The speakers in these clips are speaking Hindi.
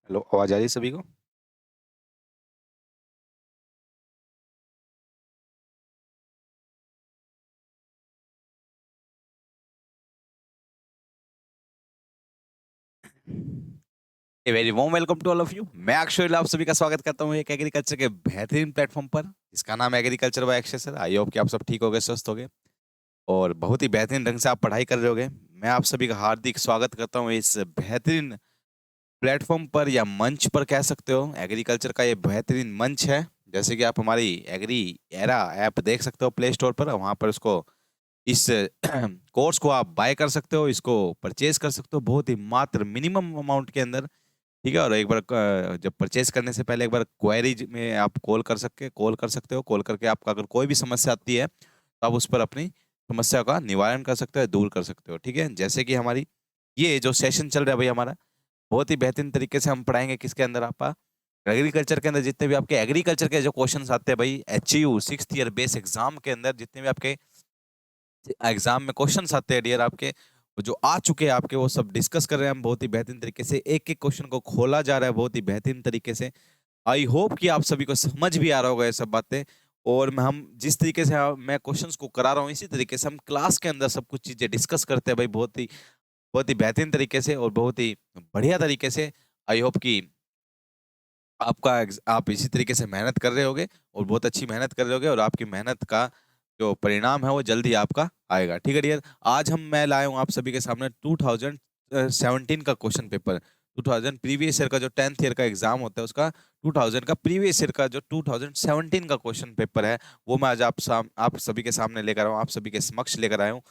हेलो, आवाज़ आ रही है सभी को? A very warm welcome to all of you. मैं अक्षय आप सभी का स्वागत करता हूँ एक एग्रीकल्चर के बेहतरीन प्लेटफॉर्म पर, जिसका नाम है agriculture by Akshay sir. I hope कि आप सब ठीक होगे, स्वस्थ होगे और बहुत ही बेहतरीन ढंग से आप पढ़ाई कर रहे होगे। मैं आप सभी का हार्दिक स्वागत करता हूँ इस बेहतरीन प्लेटफॉर्म पर या मंच पर कह सकते हो। एग्रीकल्चर का ये बेहतरीन मंच है। जैसे कि आप हमारी एग्री एरा ऐप देख सकते हो प्ले स्टोर पर, वहाँ पर उसको इस कोर्स को आप बाय कर सकते हो, इसको परचेज कर सकते हो बहुत ही मात्र मिनिमम अमाउंट के अंदर। ठीक है, और एक बार जब परचेज करने से पहले एक बार क्वेरी में आप कॉल कर सकते हो। कॉल करके आपका अगर कोई भी समस्या आती है तो आप उस पर अपनी समस्या का निवारण कर सकते हो, दूर कर सकते हो। ठीक है, जैसे कि हमारी ये जो सेशन चल रहा है भाई हमारा, बहुत ही बेहतरीन तरीके से हम पढ़ाएंगे। किसके अंदर आप एग्रीकल्चर के अंदर जितने भी आपके एग्रीकल्चर के जो क्वेश्चंस आते हैं भाई, HU 6th year base exam के अंदर जितने भी आपके एग्जाम में क्वेश्चंस आते हैं डियर आपके, जो आ चुके हैं आपके, वो सब डिस्कस कर रहे हैं हम बहुत ही बेहतरीन तरीके से। एक एक क्वेश्चन को खोला जा रहा है बहुत ही बेहतरीन तरीके से। आई होप कि आप सभी को समझ भी आ रहा होगा ये सब बातें। और हम जिस तरीके से मैं क्वेश्चंस को करा रहा हूँ, इसी तरीके से हम क्लास के अंदर सब कुछ चीजें डिस्कस करते हैं भाई, बहुत ही बेहतरीन तरीके से और बहुत ही बढ़िया तरीके से। आई होप कि आप इसी तरीके से मेहनत कर रहे होगे और बहुत अच्छी मेहनत कर रहे होगे, और आपकी मेहनत का जो परिणाम है वो जल्दी आपका आएगा। ठीक है डियर, आज मैं लाया हूँ आप सभी के सामने 2017 का क्वेश्चन पेपर। 2000 प्रीवियस ईयर का जो 10th ईयर का एग्जाम होता है उसका 2000 का प्रीवियस ईयर का जो 2017 का क्वेश्चन पेपर है, वो मैं आज आप सभी के सामने लेकर आया हूँ, आप सभी के समक्ष लेकर आया हूँ।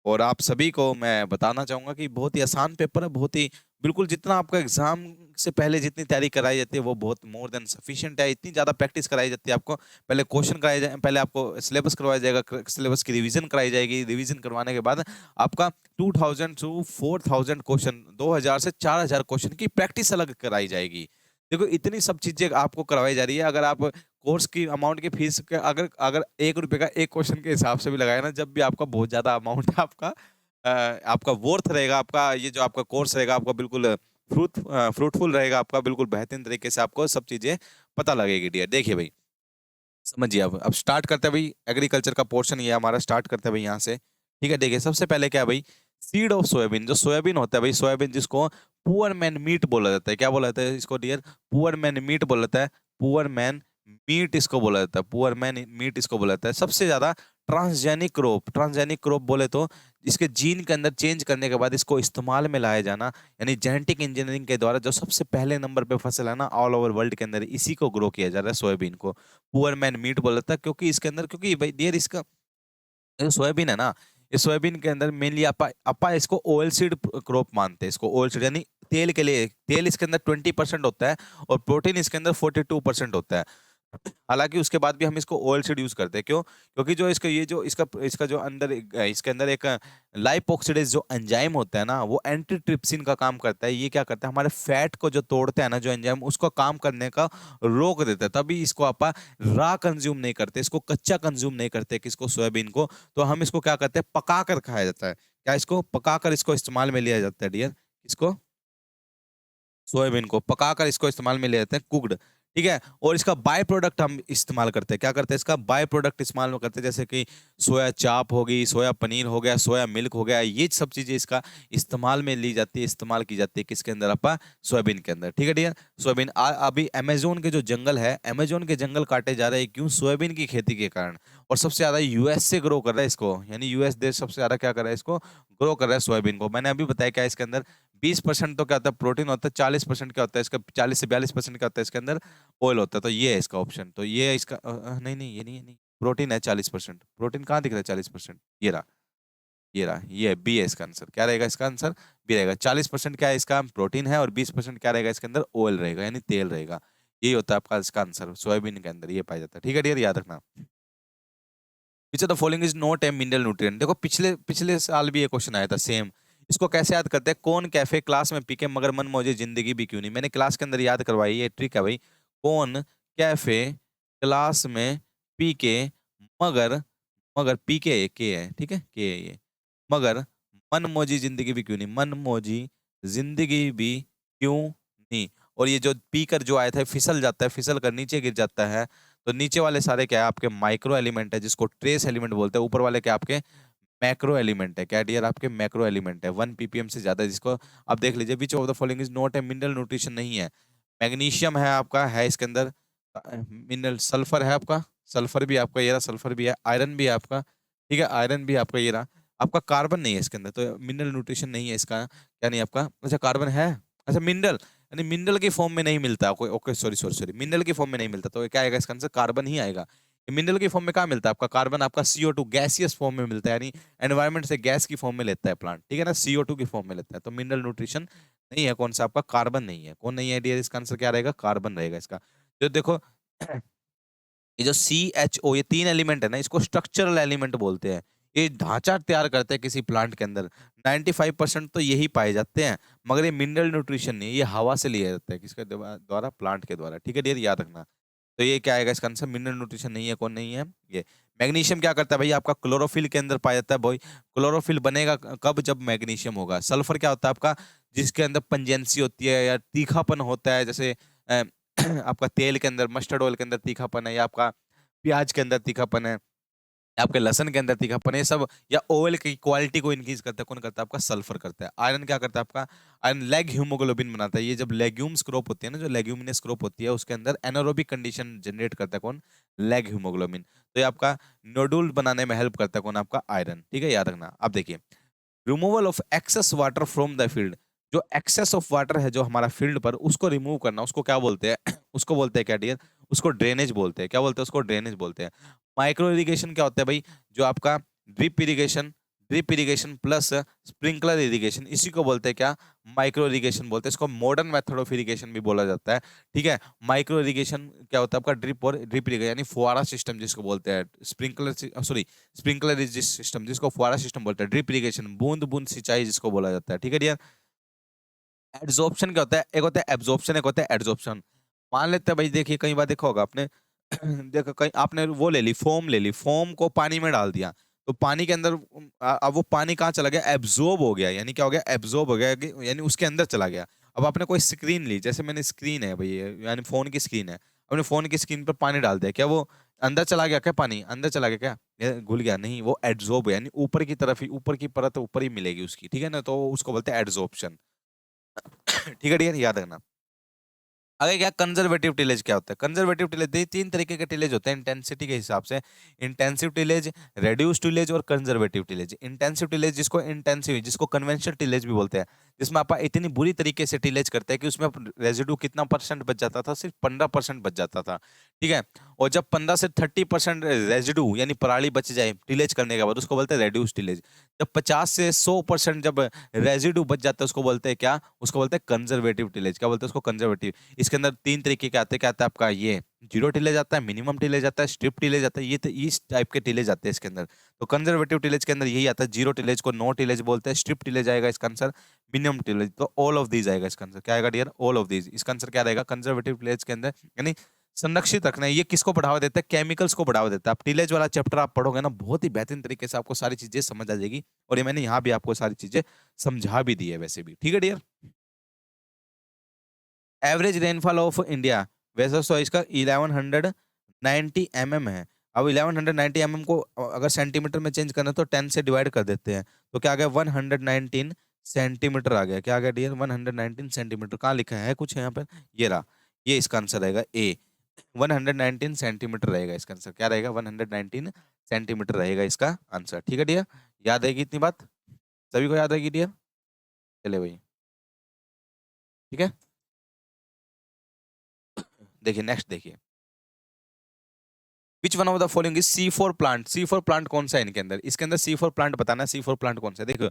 और आप सभी को मैं बताना चाहूंगा कि बहुत ही आसान पेपर है, बहुत ही बिल्कुल जितना आपका एग्जाम से पहले जितनी तैयारी कराई जाती है वो बहुत मोर देन सफिशिएंट है। इतनी ज्यादा प्रैक्टिस कराई जाती है आपको। पहले क्वेश्चन कराए जाए, पहले आपको सिलेबस करवाया जाएगा, सिलेबस की रिवीजन कराई जाएगी। रिवीजन करवाने के बाद आपका 2000 से 4000 क्वेश्चन, 2000 से 4000 क्वेश्चन की प्रैक्टिस अलग कराई जाएगी। देखो इतनी सब चीजें आपको करवाई जा रही है। अगर आप कोर्स की अमाउंट की फीस के अगर अगर 1 रुपए का एक क्वेश्चन के हिसाब से भी लगाए ना, जब भी आपका बहुत ज्यादा अमाउंट है आपका, आपका वर्थ रहेगा, आपका ये जो आपका कोर्स रहेगा आपका बिल्कुल फ्रूटफुल रहेगा आपका, बिल्कुल बेहतरीन तरीके से आपको सब चीजें पता लगेगी डियर। देखिए भाई, समझिए, अब स्टार्ट करते हैं भाई एग्रीकल्चर का पोर्शन ये हमारा। स्टार्ट करते हैं भाई यहाँ से। ठीक है, देखिए सबसे पहले क्या है भाई, सीड ऑफ सोयाबीन। जो सोयाबीन होता है भाई, सोयाबीन जिसको पुअर मैन मीट बोला जाता है, क्या बोला जाता है इसको डियर? पुअर मैन मीट बोला जाता है। पुअर मैन मीट इसको बोला जाता है, पुअर मैन मीट इसको बोला जाता है। सबसे ज्यादा ट्रांसजेनिक क्रॉप बोले तो इसके जीन के अंदर चेंज करने के बाद इसको इस्तेमाल में लाया जाना, यानी जेनेटिक इंजीनियरिंग के द्वारा जो सबसे पहले नंबर पे फसल है ना ऑल ओवर वर्ल्ड के अंदर, इसी को ग्रो किया जा रहा है, सोयाबीन को पुअर मैन मीट बोला था। क्योंकि इसके अंदर, क्योंकि भाई डियर इसका जो सोयाबीन है ना, इस सोयाबीन के अंदर मेनली अपा अपा इसको ऑयल सीड क्रॉप मानते हैं। इसको ऑयल सीड यानी तेल के लिए, तेल इसके अंदर 20% होता है और प्रोटीन इसके अंदर 42% होता है। हालांकि उसके बाद भी हम इसको ऑयल सीड यूज करते हैं। क्यों? क्योंकि जो इसका ये जो इसका इसका जो अंदर इसके अंदर एक लाइपोक्सिडेज जो एंजाइम होता है ना, वो एंटी ट्रिप्सिन का काम करता है। ये क्या करता है, हमारे फैट को जो तोड़ते हैं ना जो एंजाइम, उसको काम करने का रोक देता है। तभी इसको आप रा कंज्यूम नहीं करते, इसको कच्चा कंज्यूम नहीं करते किसको, सोयाबीन को। तो हम इसको क्या करते हैं, पका कर खाया जाता है। क्या इसको पका कर इसको इस्तेमाल में लिया जाता है डियर? इसको सोयाबीन को पकाकर इसको इस्तेमाल में ले लेते हैं, कुक्ड। ठीक है, और इसका बाय प्रोडक्ट हम इस्तेमाल करते हैं। क्या करते हैं, इसका बाय प्रोडक्ट इस्तेमाल में करते हैं, जैसे कि सोया चाप होगी, सोया पनीर हो गया, सोया मिल्क हो गया। ये सब चीजें इसका इस्तेमाल में ली जाती है, इस्तेमाल की जाती है किसके अंदर, अपा सोयाबीन के अंदर। ठीक है डियर, सोयाबीन अभी अमेजोन के जो जंगल है, अमेजोन के जंगल काटे जा रहे हैं, क्यों? सोयाबीन की खेती के कारण। और सबसे ज्यादा यूएस से ग्रो कर रहा है इसको, यानी यूएस देश सबसे ज्यादा क्या कर रहा है, इसको ग्रो कर रहा है सोयाबीन को। मैंने अभी बताया क्या है, इसके अंदर 20% तो क्या होता है, प्रोटीन होता है। 40% क्या होता है इसका, 40 से 42% क्या होता है इसके अंदर, ऑयल होता है। तो ये है इसका ऑप्शन। तो ये है इसका नहीं नहीं, ये नहीं है, नहीं। प्रोटीन है 40%। प्रोटीन कहाँ दिख रहा है 40%? ये रहा, ये रहा, ये है, बी है इसका आंसर। क्या रहेगा इसका आंसर? बी रहेगा। 40% क्या है इसका, प्रोटीन है, और 20% क्या रहेगा इसके अंदर, ऑयल रहेगा, यानी तेल रहेगा। यही होता है आपका इसका आंसर, सोयाबीन के अंदर ये पाया जाता है। ठीक है डियर, याद रखना। Which of the following is not a mineral nutrient. देखो पिछले पिछले साल भी ये क्वेश्चन आया था सेम। इसको कैसे याद करते हैं, कौन कैफे क्लास में पी के मगर मन मौजे जिंदगी भी क्यों नहीं। मैंने क्लास के अंदर याद करवाई, ये ट्रिक है भाई। कौन कैफे क्लास में पी के मगर, मगर पी के है, ठीक है, के है ये, मगर मन मौजी जिंदगी भी क्यों नहीं, मन मौजी जिंदगी भी क्यों नहीं। और ये जो पीकर जो आया था फिसल जाता है, फिसल कर नीचे गिर जाता है। तो नीचे वाले सारे क्या है आपके माइक्रो एलिमेंट है, जिसको ट्रेस एलिमेंट बोलते हैं। ऊपर वाले क्या आपके मैक्रो एलिमेंट है। क्या डियर आपके मैक्रो एलिमेंट है, 1 ppm से ज्यादा, जिसको आप देख लीजिए। विच of the following is not a mineral nutrition नहीं है। मैग्नीशियम है आपका, है इसके अंदर मिनरल। सल्फर है आपका, सल्फर भी आपका ये रहा, सल्फर भी है। आयरन भी है आपका, ठीक है, आयरन भी आपका ये रहा। आपका कार्बन नहीं है इसके अंदर, तो मिनरल न्यूट्रिशन नहीं है इसका। क्या नहीं आपका, अच्छा कार्बन है, अच्छा मिनरल, यानी मिनरल की फॉर्म में नहीं मिलता। Okay okay, sorry sorry sorry, mineral की फॉर्म में नहीं मिलता, तो क्या आएगा इसका आंसर, कार्बन ही आएगा। मिनरल की फॉर्म में कहाँ मिलता है आपका कार्बन, आपका CO2 गैसियस फॉर्म में मिलता है, यानी एनवायरनमेंट से गैस की फॉर्म में लेता है प्लांट, ठीक है ना, CO2 की फॉर्म में लेता है। तो मिनरल न्यूट्रिशन नहीं है, कौन सा आपका कार्बन नहीं है। कौन नहीं है डियर, इसका आंसर क्या रहेगा, कार्बन रहेगा इसका। जो देखो ये जो CHO, ये 3 एलिमेंट है ना, इसको स्ट्रक्चरल एलिमेंट बोलते हैं। ये ढांचा तैयार करते हैं किसी प्लांट के अंदर। 95% तो यही पाए जाते हैं, मगर ये मिनरल न्यूट्रिशन नहीं है, ये हवा से लिया जाता है, किसके द्वारा, प्लांट के द्वारा, ठीक है डियर, याद रखना। तो ये क्या आएगा इसका आंसर, मिनरल न्यूट्रिशन नहीं है। कौन नहीं है ये। मैग्नीशियम क्या करता है भाई, आपका क्लोरोफिल के अंदर पाया जाता है भाई। क्लोरोफिल बनेगा कब, जब मैग्नीशियम होगा। सल्फर क्या होता है आपका, जिसके अंदर पंजेंसी होती है या तीखापन होता है, जैसे आपका तेल के अंदर, मस्टर्ड ऑयल के अंदर तीखापन है, या आपका प्याज के अंदर तीखापन है, या आपके लहसन के अंदर तीखापन है, ये सब, या ऑयल की क्वालिटी को इंक्रीज करता है, कौन करता है आपका, सल्फर करता है। आयरन क्या करता है आपका, आयरन लेग हीमोग्लोबिन बनाता है। ये जब लेग्यूम्स क्रॉप होती है ना, जो लेग्यूमिनस क्रॉप होती है, उसके अंदर एनारोबिक कंडीशन जनरेट करता है, कौन, लेग हीमोग्लोबिन। तो ये आपका नोडुल बनाने में हेल्प करता है, कौन, आपका आयरन, ठीक है, याद रखना। अब देखिए, removal of excess water from the field. जो एक्सेस ऑफ वाटर है जो हमारा फील्ड पर, उसको रिमूव करना, उसको क्या बोलते हैं उसको बोलते हैं क्या डियर, उसको ड्रेनेज बोलते हैं। क्या बोलते हैं उसको, ड्रेनेज बोलते हैं। माइक्रो इरिगेशन क्या होता है भाई, जो आपका drip irrigation, drip irrigation plus sprinkler irrigation, इसी को बोलते हैं क्या, माइक्रो इरिगेशन बोलते हैं। इसको मॉडर्न मेथड ऑफ इरिगेशन भी बोला जाता है, ठीक है। माइक्रो इरिगेशन क्या होता है आपका, ड्रिप और ड्रिप इरिगेशन, यानी फुहारा सिस्टम जिसको बोलते हैं। स्प्रिंकलर, सॉरी, स्प्रिंकलर सिस्टम जिसको फुहारा सिस्टम बोलते हैं। ड्रिप इरिगेशन बूंद बूंद सिंचाई जिसको बोला जाता है, ठीक है डियर। एड्सॉर्प्शन क्या होता है, एक होता है एब्जॉर्प्शन, एक होता है एड्सॉर्प्शन। मान लेते हैं भाई, देखिए कई बार देखा होगा आपने देखो कहीं आपने वो ले ली, फोम ले ली, फोम को पानी में डाल दिया, तो पानी के अंदर अब वो पानी कहाँ चला गया, एब्जॉर्ब हो गया, यानी क्या हो गया, एब्जॉर्ब हो गया, यानी उसके अंदर चला गया। अब आपने कोई स्क्रीन ली, जैसे मैंने स्क्रीन है भाई, यानी फोन की स्क्रीन है, अपने फोन की स्क्रीन पर पानी डाल दिया, क्या वो अंदर चला गया, क्या पानी अंदर चला गया, क्या ये घुल गया, नहीं, वो एड्सॉर्ब, यानी ऊपर की तरफ ही, ऊपर की परत ऊपर ही मिलेगी उसकी, ठीक है ना, तो उसको बोलते हैं एड्सॉर्प्शन। ठीक है, ठीक है, याद रखना। आगे क्या, कंजर्वेटिव टिलेज क्या होता है। कंजर्वेटिव टिलेज 3 तरीके के टिलेज होते हैं इंटेंसिटी के हिसाब से। इंटेंसिव टिलेज, रेड्यूस्ड टिलेज और कंजर्वेटिव टिलेज। इंटेंसिव टिलेज जिसको इंटेंसिव, जिसको कन्वेंशनल टिलेज भी बोलते हैं, जिसमें आप इतनी बुरी तरीके से टिलेज करते हैं कि उसमें रेजिड्यू कितना परसेंट बच जाता था, सिर्फ 15% बच जाता था, ठीक है। और जब 15 से 30% रेजिड्यू यानी पराली बच जाए टिलेज करने के बाद, उसको बोलते हैं रेड्यूस टिलेज। जब 50 से 100% जब रेजिड्यू बच जाता है, उसको बोलते हैं क्या, उसको बोलते हैं कंजर्वेटिव टिलेज। क्या बोलते हैं उसको, कंजर्वेटिव। इसके अंदर 3 तरीके के आते हैं, क्या आता है आपका, ये जीरो टिलेज आता है, मिनिमम टिलेज आता है, स्ट्रिप टिलेज आता है, ये तो इस टाइप के टिलेज आते हैं इसके अंदर। तो कंजर्वेटिव टिलेज के अंदर यही आता है, जीरो टिलेज को नो टिलेज बोलते हैं, स्ट्रिप टिलेज आएगा इसका आंसर, मिनिमम टिलेज, तो ऑल ऑफ दीज आएगा इसका आंसर। क्या आएगा डियर, ऑल ऑफ दीज। इसका आंसर क्या रहेगा, कंजर्वेटिव टिलेज के अंदर, यानी संरक्षित रखना है। ये किसको बढ़ावा देता है, केमिकल्स को बढ़ावा देता है। आप टिलेज वाला चैप्टर आप पढ़ोगे ना, बहुत ही बेहतरीन तरीके से आपको सारी चीजें समझ आ जाएगी, और ये मैंने यहाँ भी आपको सारी चीजें समझा भी दी है वैसे भी, ठीक है dear. Average rainfall of India, वैसे तो इसका 1190 mm है। अब 1190 mm को अगर सेंटीमीटर में चेंज करना है तो 10 से डिवाइड कर देते हैं, तो क्या आ गया, 119 सेंटीमीटर आ गया। क्या आ गया डियर, 119 सेंटीमीटर। कहाँ लिखा है कुछ यहाँ पर, ये रहा, ये इसका आंसर रहेगा ए, 119 सेंटीमीटर रहेगा इसका आंसर। क्या रहेगा, 119 सेंटीमीटर रहेगा इसका आंसर, ठीक है डियर। याद रहेगी इतनी बात, सभी को याद रहेगी डियर, चले भाई, ठीक है। देखिए नेक्स्ट देखिए, विच one of the following is C4 plant. C4 plant कौन सा है इनके अंदर, इसके अंदर C4 प्लांट बताना है, C4 प्लांट कौन सा है। देखो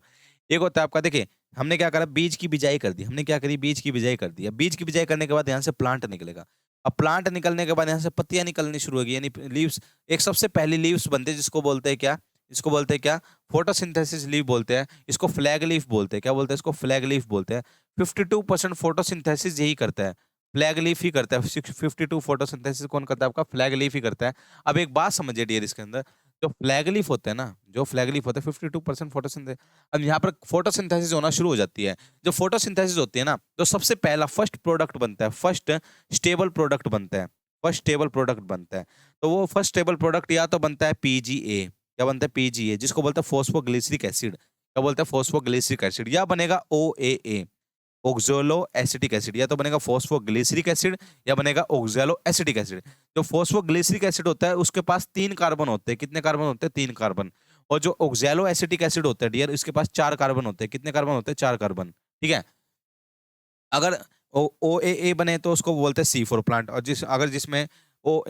एक होता है आपका, देखिए हमने क्या करा, बीज की बिजाई कर दी, हमने क्या करी, बीज की बिजाई कर दी। अब बीज की बिजाई करने के बाद यहाँ से प्लांट निकलेगा। अब प्लांट निकलने के बाद यहाँ से पत्तियां निकलनी शुरू होगी, यानी लीव्स। एक सबसे पहली लीव्स बनते हैं, जिसको बोलते हैं क्या, इसको बोलते हैं क्या, फोटोसिंथेसिस लीव बोलते हैं, इसको फ्लैग लीफ बोलते हैं। क्या बोलते हैं इसको, फ्लैग लीफ बोलते हैं। 52% फोटोसिंथेसिस यही करता है, फ्लैग लीफ ही करता है। 52 फोटोसिंथेसिस कौन करता है आपका, फ्लैग लीफ ही करता है। अब एक बात समझिए डियर, इसके अंदर जो फ्लैग लीफ होते हैं ना, जो फ्लैग लीफ होते हैं 52% फोटोसिंथेसिस। अब यहाँ पर फोटोसिंथेसिस होना शुरू हो जाती है। जो फोटोसिंथेसिस होती है ना, तो सबसे पहला फर्स्ट प्रोडक्ट बनता है, फर्स्ट स्टेबल प्रोडक्ट बनता है, फर्स्ट स्टेबल प्रोडक्ट बनता है। तो वो फर्स्ट स्टेबल प्रोडक्ट या तो बनता है पीजीए, क्या बनता है पीजीए, जिसको बोलते हैं फॉस्फोग्लिसरिक एसिड, क्या बोलते हैं फॉस्फोग्लिसरिक एसिड, या बनेगा ओएए, ऑक्सैलो एसिटिक एसिड, या तो बनेगा फॉस्फोग्लिसरिक एसिड या बनेगा ऑक्सैलो एसिटिक एसिड। जो फॉस्फोग्लिसरिक एसिड होता है उसके पास 3 कार्बन होते हैं, कितने कार्बन होते हैं 3 कार्बन। और जो ऑक्सैलो एसिटिक एसिड होता है डियर, इसके पास 4 कार्बन होते हैं, कितने कार्बन होते हैं 4 कार्बन, ठीक है। अगर ओ ए बने तो उसको बोलते हैं C4 प्लांट, और अगर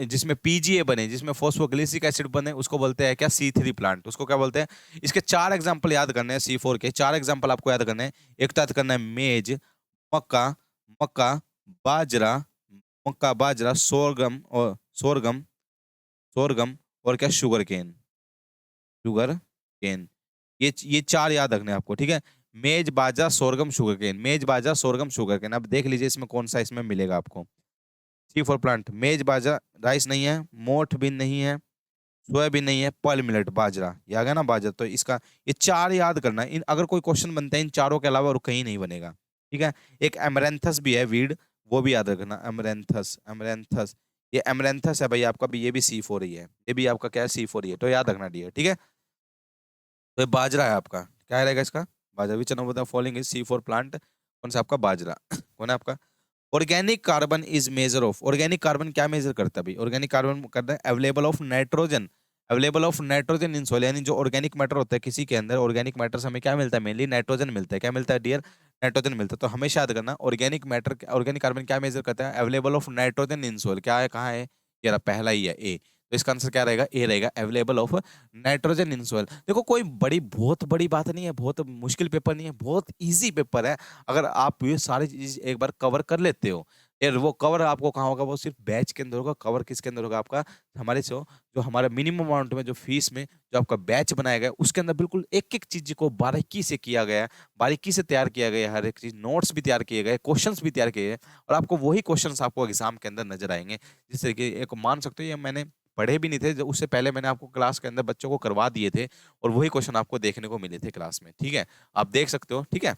जिसमें पीजीए बने, जिसमें फॉस्फोग्लिसरिक एसिड बने, उसको बोलते हैं क्या C3 प्लांट, उसको क्या बोलते हैं। इसके 4 एग्जांपल याद करने हैं, C4 के 4 एग्जांपल आपको याद करने हैं। एक तो याद करना है मेज, मक्का, मक्का, बाजरा, मक्का, बाजरा, सोरगम, सोरगम, और क्या शुगर केन, शुगर केन। ये 4 याद रखने हैं आपको, ठीक है। मेज, बाजरा, सोरगम, शुगर केन, मेज, बाजरा, सोरगम, शुगर केन। अब देख लीजिए इसमें कौन सा इसमें मिलेगा आपको। C4 प्लांट, मेज, बाजरा, राइस नहीं है, मोठ भी नहीं है, सोयाबीन नहीं है, पर्ल मिलेट, बाजरा, ये आ गया ना बाजरा। तो इसका ये 4 याद करना है। इन अगर कोई क्वेश्चन बनता है इन चारों के अलावा और कहीं नहीं बनेगा, ठीक है। एक एमरेंथस भी है वीड, वो भी याद रखना, एमरेंथस, एमरेंथस, ये एमरेंथस है भाई आपका भी, ये भी C4 ही है, ये भी आपका क्या है C4 ही है, तो याद रखना डियर, ठीक है। तो ये बाजरा है आपका, क्या रहेगा इसका, बाजरा। Which one of the following is C4 plant, कौन सा आपका बाजरा कौन है आपका। Organic carbon is major of, organic carbon क्या मेजर करता है भाई, ऑर्गेनिक कार्बन करता है available of nitrogen, available of nitrogen in soil, यानी जो ऑर्गेनिक मैटर होता है किसी के अंदर, ऑर्गेनिक मैटर से हमें क्या मिलता है, मेनली नाइट्रोजन मिलता है, क्या मिलता है डियर, नाइट्रोजन मिलता है। तो हमेशा याद करना ऑर्गेनिक मैटर, ऑर्गेनिक कार्बन क्या मेजर करता है, available of nitrogen in soil, क्या है कहाँ है, ये रहा पहला ही है ए। तो इसका आंसर क्या रहेगा, ए रहेगा, available of nitrogen in soil. देखो कोई बहुत बड़ी बात नहीं है, बहुत मुश्किल पेपर नहीं है, बहुत इजी पेपर है। अगर आप ये सारी चीज एक बार कवर कर लेते हो, यार वो कवर आपको कहाँ होगा, वो सिर्फ बैच के अंदर होगा। कवर किसके अंदर होगा आपका, हमारे जो हमारा मिनिमम अमाउंट में जो फीस में जो आपका बैच बनाया गया है, उसके अंदर बिल्कुल एक एक चीज को बारीकी से किया गया है, बारीकी से तैयार किया गया है, हर एक चीज, नोट्स भी तैयार किए गए, क्वेश्चंस भी तैयार किए गए, और आपको वही क्वेश्चंस आपको एग्जाम के अंदर नजर आएंगे। जिस तरीके एक मान सकते हो ये मैंने पढ़े भी नहीं थे, उससे पहले मैंने आपको क्लास के अंदर बच्चों को करवा दिए थे, और वही क्वेश्चन आपको देखने को मिले थे क्लास में, ठीक है। आप देख सकते हो, ठीक है।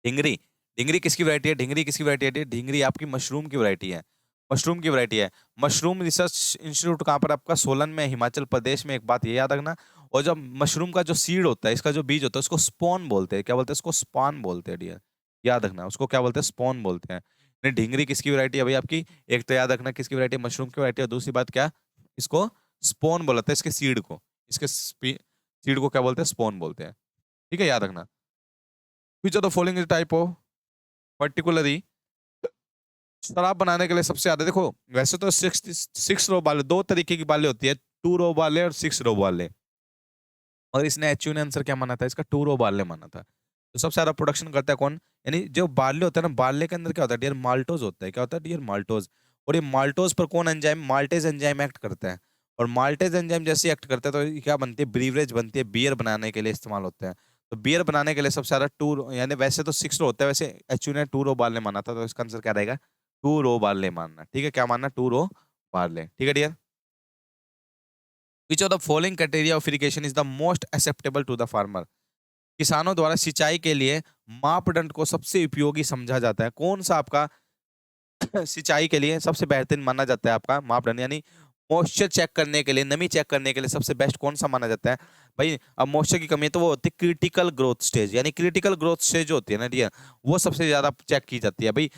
ढिंगरी, ढिंगरी किसकी वैरायटी है, ढिंगरी किसकी वैरायटी है, ढिंगरी आपकी मशरूम की वैरायटी है, मशरूम की वैरायटी है। मशरूम रिसर्च इंस्टीट्यूट कहाँ पर आपका, सोलन में, हिमाचल प्रदेश में, एक बात ये याद रखना। और जब मशरूम का जो सीड होता है, इसका जो बीज होता है, उसको स्पॉन बोलते हैं, क्या बोलते हैं उसको, स्पॉन बोलते हैं डियर, याद रखना उसको क्या बोलते हैं, स्पॉन बोलते हैं। नहीं, ढिंगरी किसकी वैरायटी है भाई आपकी, एक तो याद रखना किसकी वैरायटी, मशरूम की वैरायटी, और दूसरी बात क्या, इसको स्पॉन बोलते हैं, इसके सीड को, इसके सीड को क्या बोलते हैं, स्पॉन बोलते हैं, ठीक है, याद रखना। Which of the following is type of particularly, शराब बनाने के लिए सबसे ज्यादा, देखो वैसे तो सिक्स रो वाले, दो तरीके की बालें होती है, 2 रो वाले और 6 रो वाले, और इसने एचयू ने आंसर क्या माना था इसका, 2 रो बाले माना था। तो सबसे ज्यादा प्रोडक्शन करता है कौन, यानी जो बार्ले होता है ना, बार्ले के अंदर क्या होता है डियर, माल्टोज होता है, क्या होता है डियर, माल्टोज। और ये माल्टोज पर कौन एंजाइम, माल्टेज एंजाइम एक्ट करता है, और माल्टेज एंजाइम जैसे एक्ट करता है तो ये क्या बनती है, ब्रीवरेज बनती है, बियर बनाने के लिए इस्तेमाल होता है। तो बियर बनाने के लिए सबसे ज्यादा टू, यानी वैसे तो 6 रो होता है, वैसे एचयू ने 2 रो बार्ले माना था, तो इसका आंसर क्या रहेगा, 2 रो बार्ले मानना, ठीक है, क्या मानना, 2 रो बार्ले, ठीक है dear. Which of the following criteria of irrigation is the most acceptable to the farmer, किसानों द्वारा सिंचाई के लिए मापदंड को सबसे उपयोगी समझा जाता है, कौन सा आपका सिंचाई के लिए सबसे बेहतरीन माना जाता है आपका मापदंड, यानी मॉइस्चर चेक करने के लिए, नमी चेक करने के लिए सबसे बेस्ट कौन सा माना जाता है भाई। अब मॉइस्चर की कमी है तो वो होती है क्रिटिकल ग्रोथ स्टेज, यानी क्रिटिकल ग्रोथ स्टेज जो होती है ना डियर, वो सबसे ज्यादा चेक की जाती है भाई।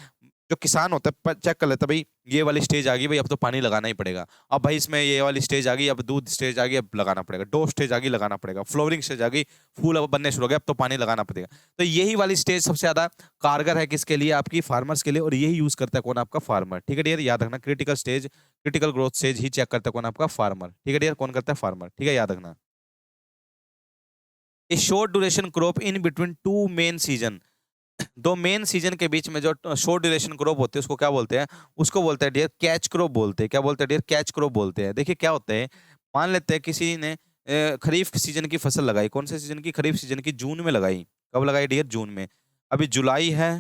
जो किसान होता है चेक कर लेता है भाई, ये वाली स्टेज आ गई भाई, अब तो पानी लगाना ही पड़ेगा। अब भाई इसमें ये वाली स्टेज आ गई, अब दूध स्टेज आ गई, अब लगाना पड़ेगा, डो स्टेज आ गई, लगाना पड़ेगा, फ्लोवरिंग स्टेज आ गई, फूल अब बनने शुरू हो गए, अब तो पानी लगाना पड़ेगा। तो यही वाली स्टेज सबसे ज्यादा कारगर है किसके लिए, आपकी फार्मर्स के लिए, और यही यूज करता है कौन, आपका फार्मर, ठीक है डियर, याद रखना critical stage, critical growth stage ही चेक करता है कौन, आपका फार्मर, ठीक है डियर, कौन करता है, फार्मर, ठीक है, याद रखना। ए short duration crop in between 2 main season, 2 main season के बीच में जो शॉर्ट ड्यूरेशन क्रॉप होते हैं उसको क्या बोलते हैं, उसको बोलते हैं डियर कैच क्रॉप बोलते हैं, क्या बोलते हैं डियर, कैच क्रॉप बोलते हैं। देखिए क्या होता है, मान लेते हैं किसी ने खरीफ सीजन की फसल लगाई, कौन से सीजन की, खरीफ सीजन की, जून में लगाई, कब लगाई डियर, जून में। अभी जुलाई है,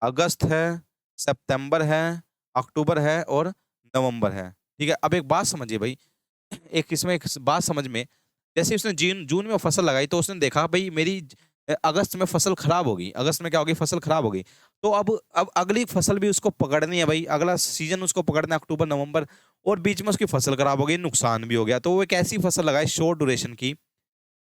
अगस्त है, सितंबर है, अक्टूबर है, और नवंबर है, ठीक है। अब एक बात समझिए भाई, एक इसमें एक बात समझ में, जैसे उसने जून जून में फसल लगाई तो उसने देखा भाई मेरी अगस्त में फसल खराब होगी, अगस्त में क्या होगी, फसल खराब होगी। तो अब अगली फसल भी उसको पकड़नी है भाई, अगला सीजन उसको पकड़ना है अक्टूबर नवंबर, और बीच में उसकी फसल खराब हो गई, नुकसान भी हो गया, तो वो एक ऐसी फसल लगाए शॉर्ट ड्यूरेशन की,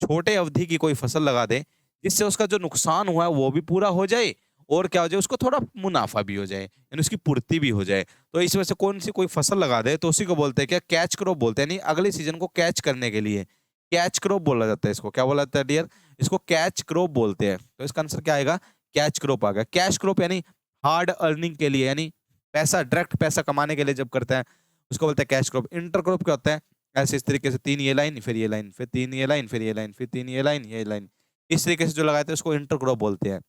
छोटे अवधि की कोई फसल लगा दे, जिससे उसका जो नुकसान हुआ है वो भी पूरा हो जाए, और क्या हो जाए, उसको थोड़ा मुनाफा भी हो जाए, यानी उसकी पूर्ति भी हो जाए। तो इस वजह से कौन सी कोई फसल लगा दे तो उसी को बोलते हैं क्या, कैच क्रॉप बोलते हैं, यानी अगले सीजन को कैच करने के लिए कैच क्रॉप बोला जाता है इसको। क्या बोला जाता है डियर, इसको कैच क्रॉप बोलते हैं। तो इसका आंसर क्या आएगा, कैच क्रॉप आ गया। कैश क्रॉप यानी हार्ड अर्निंग के लिए, यानी पैसा, डायरेक्ट पैसा कमाने के लिए जब करते हैं उसको बोलते हैं कैश क्रॉप। इंटर क्रॉप क्या होता है, ऐसे इस तरीके से तीन ये लाइन, फिर ये लाइन, फिर तीन ये लाइन, फिर ये लाइन, फिर तीन ये लाइन, इस तरीके से जो लगाते हैं उसको इंटर क्रॉप बोलते हैं।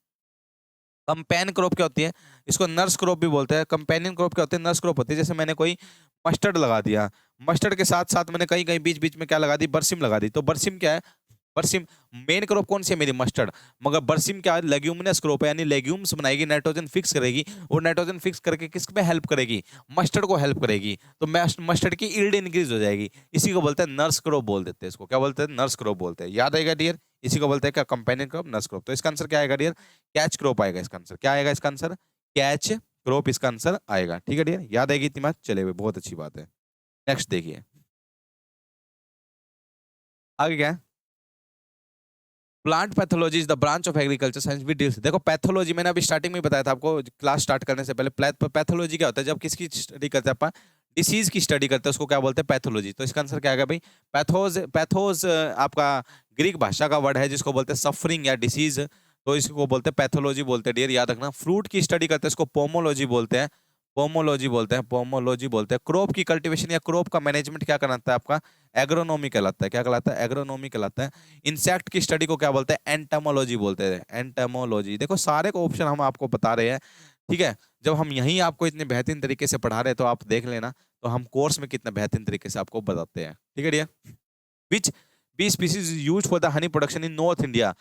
कंपेन क्रॉप क्या होती है, इसको नर्स क्रॉप भी बोलते हैं। कंपेनियन क्रॉप क्या होती है, नर्स क्रॉप होती है। जैसे मैंने कोई मस्टर्ड लगा दिया, मस्टर्ड के साथ साथ मैंने कहीं कहीं बीच बीच में क्या लगा दी, बरसिम लगा दी, तो बरसिम क्या है, बरसिम मेन क्रॉप कौन सी है मेरी, मस्टर्ड, मगर बरसिम क्या है, लेग्यूमिनस क्रॉप है, यानी लेग्यूम्स बनाएगी, नाइट्रोजन फिक्स करेगी, और नाइट्रोजन फिक्स करके किस में हेल्प करेगी, मस्टर्ड को हेल्प करेगी, तो मस्टर्ड की ईल्ड इंक्रीज हो जाएगी। इसी को बोलते हैं नर्स क्रॉप बोल देते हैं इसको। क्या बोलते हैं, नर्स क्रॉप बोलते हैं। याद आएगा डियर, इसी को बोलते हैं क्या, कंपेनियन क्रॉप, नर्स क्रॉप। तो इसका आंसर क्या आएगा डियर, कैच क्रॉप आएगा इसका आंसर। क्या आएगा इसका आंसर, कैच क्रॉप इसका आंसर आएगा। ठीक है डियर, याद आएगी इतनी बात, चले हुए, बहुत अच्छी बात है। नेक्स्ट देखिए आगे क्या है, plant pathology is the branch of agriculture science which deals. देखो पैथोलॉजी मैंने अभी स्टार्टिंग में बताया था आपको, क्लास स्टार्ट करने से पहले, पैथोलॉजी क्या होता है, जब किसकी स्टडी करते हैं अपन, डिसीज की स्टडी करते हैं, उसको क्या बोलते हैं, पैथोलॉजी। तो इसका आंसर क्या आएगा भाई, पैथोज, पैथोज आपका ग्रीक भाषा का वर्ड है जिसको बोलते हैं सफरिंग या डिसीज, तो इसको बोलते हैं पैथोलॉजी बोलते हैं डियर, याद रखना। फ्रूट की स्टडी करते हैं इसको पोमोलॉजी बोलते हैं, पोमोलॉजी बोलते हैं, पोमोलॉजी बोलते हैं। क्रॉप की कल्टीवेशन या क्रॉप का मैनेजमेंट क्या कहलाता है आपका, एग्रोनॉमी कहलाता है। क्या कहलाता है, एग्रोनॉमी कहलाता है। इंसेक्ट की स्टडी को क्या बोलते हैं, एंटमोलॉजी बोलते हैं, एंटमोलॉजी। देखो सारे को ऑप्शन हम आपको बता रहे हैं, ठीक है। जब हम यहीं आपको इतने बेहतरीन तरीके से पढ़ा रहे हैं तो आप देख लेना, तो हम कोर्स में कितने बेहतरीन तरीके से आपको बताते हैं। ठीक है dear, which bee species use for the honey production in north India.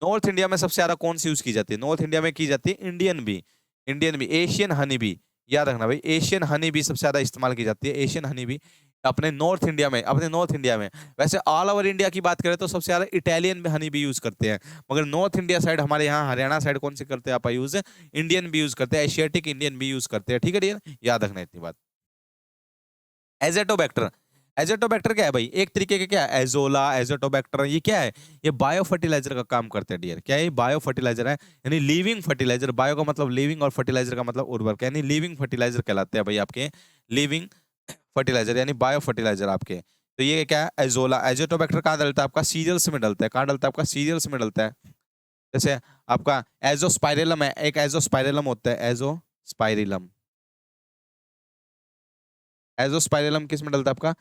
North India में सबसे ज्यादा कौन सी यूज की जाती है, नॉर्थ इंडिया में की जाती है Indian bee, Indian bee, Asian honey bee. याद रखना भाई, एशियन हनी बी सबसे ज्यादा इस्तेमाल की जाती है, एशियन हनी बी अपने नॉर्थ इंडिया में, अपने नॉर्थ इंडिया में। वैसे ऑल ओवर इंडिया की बात करें तो सबसे ज्यादा इटालियन हनी बी यूज करते हैं, मगर नॉर्थ इंडिया साइड हमारे यहाँ हरियाणा साइड कौन से करते हैं आप यूज, इंडियन बी यूज करते हैं, एशियाटिक इंडियन बी यूज करते हैं। ठीक है डियर, याद रखना इतनी बात। एजेटोबैक्टर, एजेटोबैक्टर क्या है भाई, एक तरीके के क्या है, एजोला, एजेटोबैक्टर, ये क्या है, ये बायो फर्टिलाइजर का काम करते हैं डियर। क्या है, बायो फर्टिलाइजर है, यानी लिविंग फर्टिलाइजर। बायो का मतलब लिविंग और फर्टिलाइजर का मतलब उर्वरक, यानी लिविंग फर्टिलाइजर कहलाते हैं भाई आपके, लिविंग फर्टिलाइजर यानी बायो फर्टिलाइजर आपके। तो ये क्या है, एजोला। एजेटोबैक्टर कहाँ डलता है आपका, सीरियल्स में डलता है। कहाँ डलता है आपका, सीरियल्स में डलता है। जैसे आपका एजोस्पाइरेलम है, एक एजोस्पाइरेलम होता है, एजोस्पाइरिलम, एजोस्पाइरेलम किस में डलता है आपका,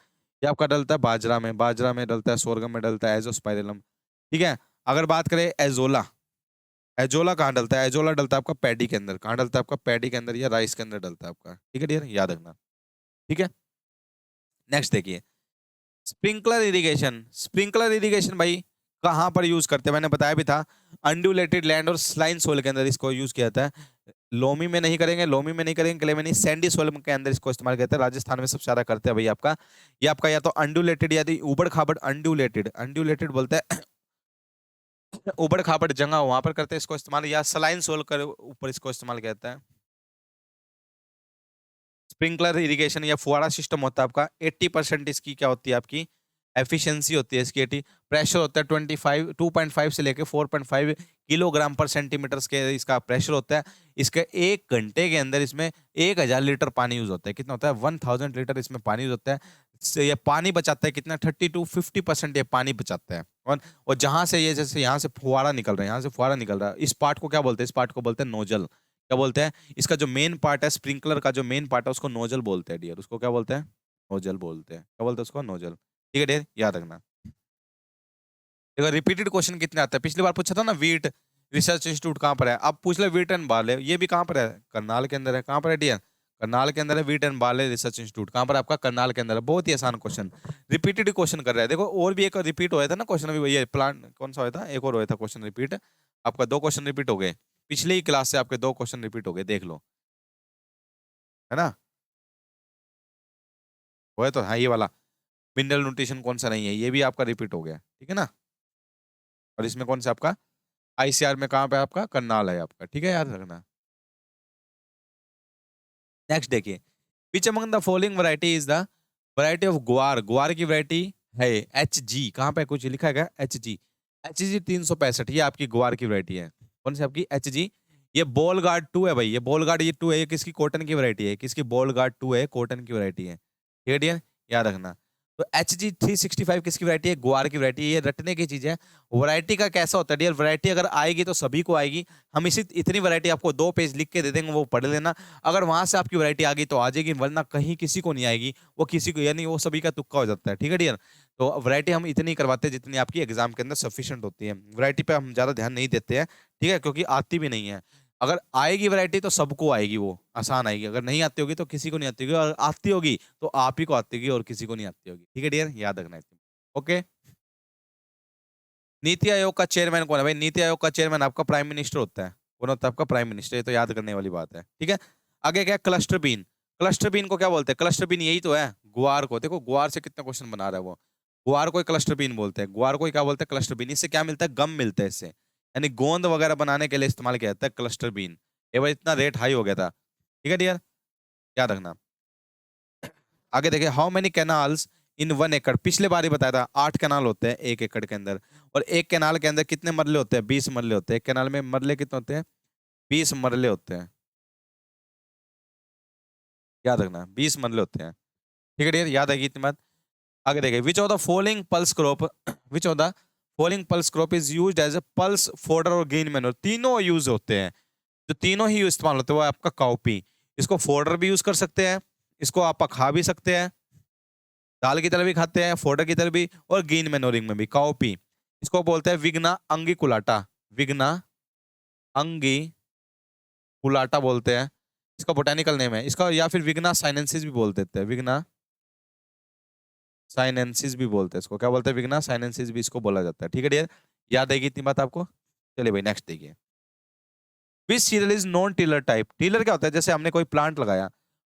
ये आपका डलता है बाजरा में, बाजरा में डलता है, सोरगम में डलता है एजोस्पाइरेलम। ठीक है। अगर बात करें एजोला, एजोला कहाँ डलता है, एजोला डलता है आपका पैडी के अंदर। कहाँ डलता है आपका, पैडी के अंदर या राइस के अंदर डलता है आपका। ठीक है डियर, याद रखना। ठीक है, नेक्स्ट देखिए, स्प्रिंकलर इरिगेशन। स्प्रिंकलर इरिगेशन भाई कहाँ पर यूज करते हैं, मैंने बताया भी था, अनड्यूलेटेड लैंड और स्लाइन सोइल के अंदर इसको यूज किया जाता है। लोमी में नहीं करेंगे, लोमी में नहीं करेंगे, क्ले में नहीं, सैंडी सोइल के अंदर इसको इस्तेमाल करते हैं। राजस्थान में सबसे ज्यादा करते हैं भाई आपका, ये आपका या तो अनड्यूलेटेड या उबड़ खाबड़, अनड्यूलेटेड, अनड्यूलेटेड बोलते हैं उबड़ खाबड़ जगह वहां पर करते हैं इसको इस्तेमाल, या सलाइन सोइल कर ऊपर इसको इस्तेमाल किया जाता है। स्प्रिंकलर इरिगेशन या फुहारा सिस्टम होता है आपका, 80% इसकी क्या होती है आपकी एफिशिएंसी होती है इसकी, 80 प्रेशर होता है 25 2.5 से लेके 4.5 किलोग्राम पर सेंटीमीटर के इसका प्रेशर होता है। इसके 1 घंटे के अंदर इसमें 1000 लीटर पानी यूज होता है। कितना होता है, 1000 लीटर इसमें पानी यूज होता है। ये पानी बचाता है कितना, 30 to 50% ये पानी बचाता है। और जहां से ये, जैसे यहाँ से फुहारा निकल रहा है, यहाँ से फुहारा निकल रहा है, इस पार्ट को क्या बोलते हैं, इस पार्ट को बोलते हैं नोजल। क्या बोलते हैं, इसका जो मेन पार्ट है, स्प्रिंकलर का जो मेन पार्ट है उसको नोजल बोलते हैं डियर, उसको क्या बोलते हैं, नोजल बोलते हैं। क्या बोलते हैं उसको, नोजल। ठीक है डियर, याद रखना। देखो रिपीटेड क्वेश्चन कितने आते हैं, पिछली बार पूछा था ना वीट रिसर्च इंस्टीट्यूट कहाँ पर है, अब पूछ ले वीट एंड बार्ले, ये भी कहाँ पर है, करनाल के अंदर है। कहाँ पर है डियर, करनाल के अंदर है wheat and barley research institute. कहाँ पर है आपका, करनाल के अंदर है। बहुत ही आसान क्वेश्चन, रिपीटेड क्वेश्चन कर रहा है। देखो और भी एक रिपीट हुआ था ना क्वेश्चन, अभी ये प्लान कौन सा हुआ था, एक और हुआ था क्वेश्चन रिपीट, आपका 2 क्वेश्चन रिपीट हो गए, पिछले ही क्लास से आपके 2 क्वेश्चन रिपीट हो गए, देख लो, है ना। वो है तो हाँ ये वाला, मिनरल न्यूट्रिशन कौन सा नहीं है, ये भी आपका रिपीट हो गया, ठीक है ना। और इसमें कौन सा आपका आईसीआर में कहाँ पे आपका करनाल है आपका, ठीक है, याद रखना। नेक्स्ट देखिए, विच among the following variety is the variety of ग्वार, ग्वार की वैरायटी है एच जी, कहाँ पे कुछ लिखा है एच जी 365, ये आपकी ग्वार की वैरायटी है। कौन सी आपकी एच जी, ये बॉल गार्ड 2 है भाई, ये बॉल गार्ड ये 2 है, ये किसकी कॉटन की वैरायटी है, किसकी बॉल गार्ड 2 है, कॉटन की वैरायटी है, ठीक है डियर, याद रखना। तो एच जी 365 किसकी वैरायटी है, ग्वार की वैरायटी, ये रटने की चीज है। वैरायटी का कैसा होता है डियर, वैरायटी अगर आएगी तो सभी को आएगी, हम इसी इतनी वैरायटी आपको 2 पेज लिख के दे देंगे, वो पढ़ लेना, अगर वहां से आपकी वैरायटी आ गई तो आ जाएगी, वरना कहीं किसी को नहीं आएगी, वो किसी को, यानी वो सभी का तुक्का हो जाता है, ठीक है डियर। तो वैरायटी हम इतनी करवाते हैं जितनी आपकी एग्जाम के अंदर सफिशिएंट होती है, वैरायटी पे हम ज्यादा ध्यान नहीं देते हैं, ठीक है, क्योंकि आती भी नहीं है। अगर आएगी वैरायटी तो सबको आएगी, वो आसान आएगी, अगर नहीं आती होगी तो किसी को नहीं आती होगी, और आती होगी तो आप ही को आती होगी और किसी को नहीं आती होगी, ठीक है डियर, याद रखना है। ओके, नीति आयोग का चेयरमैन कौन है भाई, नीति आयोग का चेयरमैन आपका प्राइम मिनिस्टर होता है, कौन होता है आपका प्राइम मिनिस्टर, ये तो याद करने वाली बात है, ठीक है। आगे क्या, क्लस्टर बीन, क्लस्टर बीन को क्या बोलते हैं, क्लस्टर बीन यही तो है गुआर को, देखो गुआर से कितना क्वेश्चन बना रहा है वो, गुआर को क्लस्टर बीन बोलते हैं, गुआर को क्या बोलते हैं, क्लस्टर बीन, इससे क्या मिलता है, गम मिलता है इससे, यानी गोंद वगैरह बनाने के लिए इस्तेमाल किया जाता है क्लस्टर बीन, ये भाई इतना रेट हाई हो गया था, ठीक है डियर, याद रखना। आगे देखिए, हाउ मेनी कैनाल्स इन 1 एकड़, पिछले बार ही बताया था 8 कैनाल होते हैं 1 एकड़ के अंदर, और एक कैनाल के अंदर कितने मरले होते हैं, 20 मरले होते हैं, एक कैनाल में मरले कितने होते हैं, 20 मरले होते हैं, याद रखना 20 मरले होते हैं, ठीक है डियर, याद आएगी इतनी बात। आगे देखिए, which of the following pulse crop, which of the following pulse crop is used as a pulse fodder और ग्रीन मैन्योर, तीनों यूज होते हैं, जो तीनों ही इस्तेमाल होते हैं वो आपका काउपी, इसको फोडर भी यूज कर सकते हैं, इसको आप खा भी सकते हैं, दाल की तरह भी खाते हैं, फोडर की तरह भी, और ग्रीन मैनोरिंग में भी, काउपी, इसको बोलते हैं विग्ना अंगिकुलाटा, विग्ना अंगिकुलाटा बोलते हैं, इसका बोटेनिकल नेम है इसका, या फिर विग्ना साइनेंसिस भी बोल देते हैं, विग्ना साइनेंसिस भी बोलते हैं इसको, क्या बोलते हैं, विग्ना साइनेंसिस भी इसको बोला जाता है, ठीक है डियर, याद आएगी इतनी बात आपको। चलिए भाई नेक्स्ट देखिए, which cereal is non tiller type, tiller क्या होता है, जैसे हमने कोई प्लांट लगाया,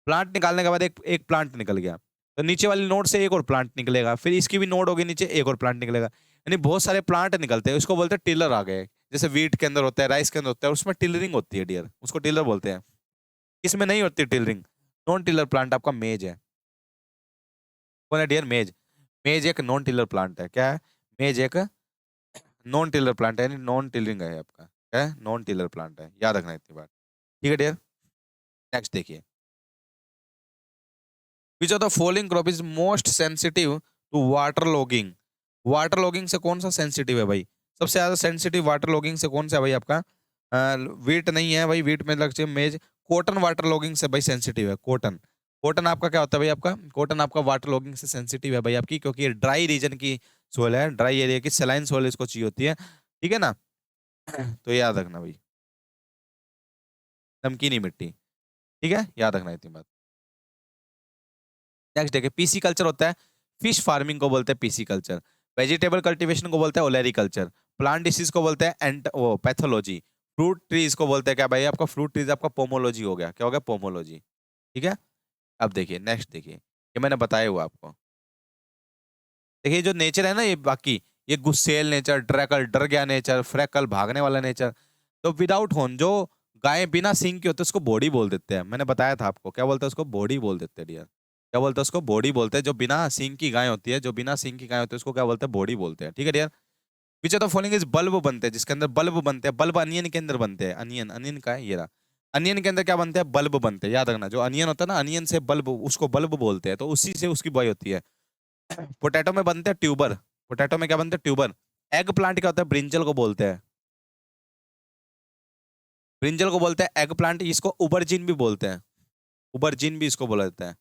प्लांट निकालने के बाद एक एक प्लांट निकल गया, तो नीचे वाली नोड से एक और प्लांट निकलेगा, फिर इसकी भी नोड होगी नीचे, एक और प्लांट निकलेगा, यानी बहुत सारे प्लांट निकलते हैं, उसको बोलते हैं टिलर आ गए, जैसे वीट के अंदर होता है, राइस के अंदर होता है, उसमें टिलरिंग होती है डियर, उसको टिलर बोलते हैं। इसमें नहीं होती टिलरिंग, नॉन टिलर प्लांट आपका मेज है, कौन है डियर, मेज, मेज एक नॉन टिलर प्लांट है, क्या है, मेज एक नॉन टिलर प्लांट है, यानी नॉन टिलरिंग है आपका, क्या है, नॉन टिलर प्लांट है, याद रखना इतनी बात, ठीक है डियर। नेक्स्ट देखिए, which of the following crop is most sensitive to water logging, water logging से कौन सा सेंसिटिव है भाई, सबसे ज्यादा सेंसिटिव वाटर लॉगिंग से कौन सा है भाई आपका, वीट नहीं है भाई, वीट में लग चाहिए मेज, कॉटन वाटर लॉगिंग से भाई सेंसिटिव है, कॉटन, कॉटन आपका क्या होता है भाई आपका, कॉटन आपका वाटर लॉगिंग से सेंसिटिव है भाई आपकी, क्योंकि ये ड्राई रीजन की सोयल है, ड्राई एरिया की सलाइन सोयल इसको चाहिए होती है, ठीक है ना। तो ये याद रखना भाई, नमकीनी मिट्टी, ठीक है, याद रखना इतनी बात। नेक्स्ट देखिए, पीसी कल्चर होता है, फिश फार्मिंग को बोलते हैं पीसी कल्चर, वेजिटेबल कल्टीवेशन को बोलते हैं ओलेरी कल्चर, प्लांट डिसीज को बोलते हैं एंट वो पैथोलॉजी, फ्रूट ट्रीज को बोलते हैं क्या भाई आपका, फ्रूट ट्रीज आपका पोमोलॉजी हो गया, क्या हो गया, पोमोलॉजी, ठीक है। अब देखिए नेक्स्ट देखिए, ये मैंने बताया हुआ आपको, देखिए जो नेचर है ना ये बाकी, ये गुस्सेल नेचर, ड्रैकल डर गया नेचर, फ्रैकल भागने वाला नेचर, तो विदाउट हॉर्न जो गाय बिना सींग के होते हैं उसको बॉडी बोल देते हैं, मैंने बताया था आपको, क्या बोलते हैं उसको, बॉडी बोल देते हैं डियर, क्या बोलते हैं उसको, बॉडी बोलते हैं, जो बिना सींग की गाय होती है, जो बिना सींग की गाय होती है उसको क्या बोलते हैं, बॉडी बोलते हैं, ठीक है dear. Which of the following is bulb बनते हैं, जिसके अंदर बल्ब बनते हैं, बल्ब अनियन के अंदर बनते हैं, अनियन, अनियन का है ये रहा, अनियन के अंदर क्या बनते हैं, बल्ब बनते हैं, याद रखना, जो अनियन होता है ना, अनियन से बल्ब, उसको बल्ब बोलते हैं, तो उसी से उसकी बुआई होती है। पोटैटो में बनते हैं ट्यूबर, पोटैटो में क्या बनते हैं, ट्यूबर, एग प्लांट क्या होता है, ब्रिंजल को बोलते हैं, ब्रिंजल को बोलते हैं एग प्लांट, इसको उबरजिन भी बोलते हैं, उबरजिन भी इसको बोला जाता है।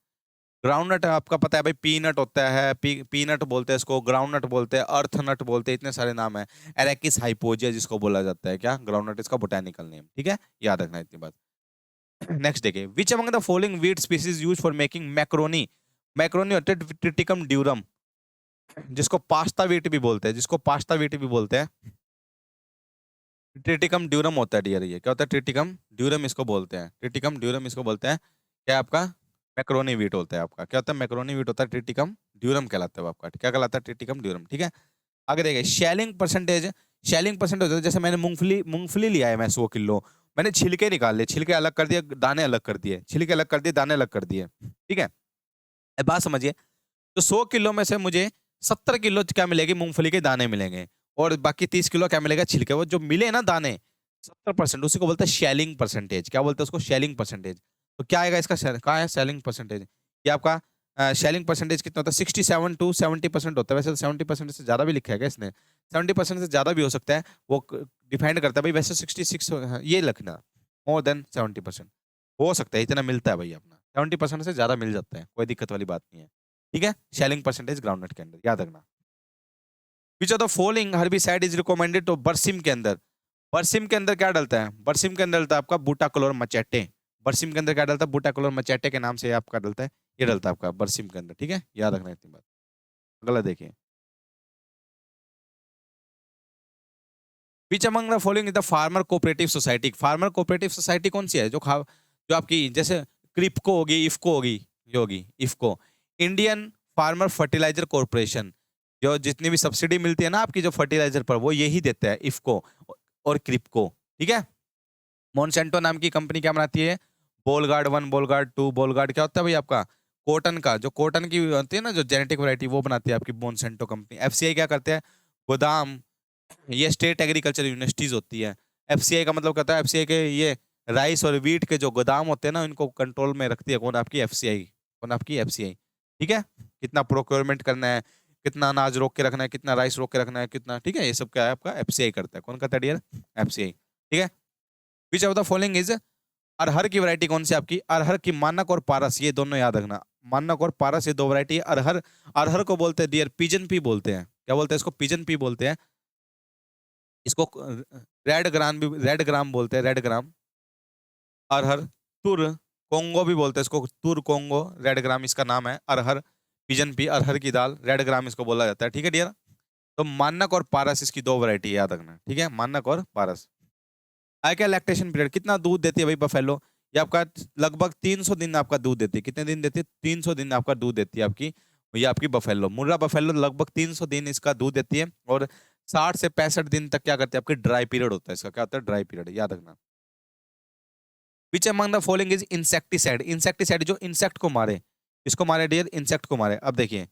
ग्राउंड नट आपका पता है भाई, पीनट होता है, पीनट बोलते हैं इसको, ग्राउंड नट बोलते हैं, अर्थ नट बोलते हैं, इतने सारे नाम है, एरेकिस हाइपोजिया जिसको बोला जाता है, क्या ग्राउंड नट इसका बोटेनिकल नेम, ठीक है, याद रखना इतनी बात। नेक्स्ट देखिए, विच among the following wheat species use for making macaroni, macaroni होते हैं ट्रिटिकम ड्यूरम, जिसको पास्ता वीट भी बोलते हैं, जिसको पास्ता वीट भी बोलते हैं, ट्रिटिकम ड्यूरम होता है डियर, ये क्या होता है, ट्रिटिकम ड्यूरम इसको बोलते हैं, ट्रिटिकम ड्यूरम इसको बोलते हैं, क्या आपका मैक्रोनी वीट होता है आपका, क्या होता है, मैक्रोनी वीट होता है ट्रिटिकम ड्यूरम कहलाता है वो आपका, क्या कहलाता है? ट्रिटिकम ड्यूरम, ठीक है। आगे देखिए शेलिंग परसेंटेज। शेलिंग परसेंटेज होता है जैसे मैंने मूंगफली मूंगफली लिया है मैं 100 किलो, मैंने छिलके निकाल लिए, छिलके अलग कर दिए, दाने अलग कर दिए, छिलके अलग कर दिए, दाने अलग कर दिए, ठीक है। अब बात समझिए, तो 100 किलो में से मुझे 70 किलो क्या मिलेगी? मूंगफली के दाने मिलेंगे, और बाकी 30 किलो क्या मिलेगा? छिलके। वो जो मिले ना दाने 70%, उसी को बोलते हैं शेलिंग परसेंटेज। क्या बोलते हैं उसको? Shelling percentage. तो क्या आएगा इसका? कहाँ है शेलिंग परसेंटेज? ये आपका शेलिंग परसेंटेज कितना होता है? 67 to 70% होता है। वैसे तो 70% से ज्यादा भी लिखा है क्या इसने? 70% से ज्यादा भी हो सकता है, वो डिपेंड करता है भाई। वैसे 66 ये लिखना, मोर देन 70% हो सकता है, इतना मिलता है भाई अपना। 70% से ज्यादा मिल जाता है, कोई दिक्कत वाली बात नहीं है, ठीक है। शेलिंग परसेंटेज ग्राउंडनट के अंदर याद रखना। Which of the following herbicide is recommended to बरसिम के अंदर? बरसिम के अंदर क्या डलता है? बरसिम के अंदर डलता है आपका बूटाक्लोर मचेटे। बरसिम के अंदर क्या डलता है? बूटाक्लोर मचेटे के नाम से आपका डलता है, ये डलता है आपका बरसिम के अंदर, ठीक है। याद रखना इतनी बात। अगला देखिए, विच among the following is the farmer cooperative society? Farmer cooperative society कौन सी है? जो आपकी जैसे क्रिप्को होगी, इफको होगी, ये होगी IFFCO, Indian farmer fertiliser corporation. जो जितनी भी सब्सिडी मिलती है ना आपकी जो फर्टिलाइजर पर, वो यही देता है, इफको और क्रिप्को, ठीक है। मोनसेंटो नाम की कंपनी क्या बनाती है? बोलगार्ड 1, बोलगार्ड 2, बोलगार्ड क्या होता है भाई आपका? कॉटन का, जो कॉटन की होती है ना जो जेनेटिक वैरायटी, वो बनाती है आपकी मोनसेंटो कंपनी। एफसीआई क्या करते हैं? गोदाम, ये स्टेट एग्रीकल्चर यूनिवर्सिटीज होती है। एफसीआई का मतलब कहता है, एफसीआई के ये राइस और वीट के जो गोदाम होते हैं ना, इनको कंट्रोल में रखती है कौन? आपकी एफसीआई। कौन? आपकी एफसीआई, ठीक है। कितना प्रोक्योरमेंट करना है, कितना अनाज रोक के रखना है, कितना राइस रोक के रखना है, कितना, ठीक है। ये सब क्या है आपका? एफसीआई करता है। कौन करता है डियर? एफसीआई, ठीक है। Which of the following is, अरहर की वैरायटी कौन सी आपकी? अरहर की मानक और पारस, ये दोनों याद रखना। मानक और पारस ये दो वैरायटी है। अरहर, अरहर को बोलते हैं डियर पिजन पी बोलते हैं। क्या बोलते हैं इसको? पिजन पी बोलते हैं। इसको रेड ग्राम भी, रेड ग्राम बोलते हैं, रेड ग्राम। अरहर, तुर कोंगो भी बोलते हैं इसको, तुर कोंगो, रेड ग्राम इसका नाम है। अरहर, पिजन पी, अरहर की दाल, रेड ग्राम इसको बोला जाता है, ठीक है डियर। तो मानक और पारस इसकी दो वैरायटी याद रखना, ठीक है। मानक और पारस। आई क्या लैक्टेशन पीरियड, कितना दूध देती है भाई बफेलो? ये आपका लगभग 300 दिन आपका दूध देती है। कितने दिन देती है? 300 दिन आपका दूध देती है आपकी, ये आपकी बफेलो, मुर्रा बफेलो लगभग 300 दिन इसका दूध देती है। और 60 से 65 दिन तक क्या करती है आपकी? ड्राई पीरियड होता है इसका। क्या होता है? ड्राई पीरियड, याद रखना। विच among the following is insecticide? Insecticide जो इंसेक्ट को मारे, इसको मारे डियर, इंसेक्ट को मारे। अब देखिए,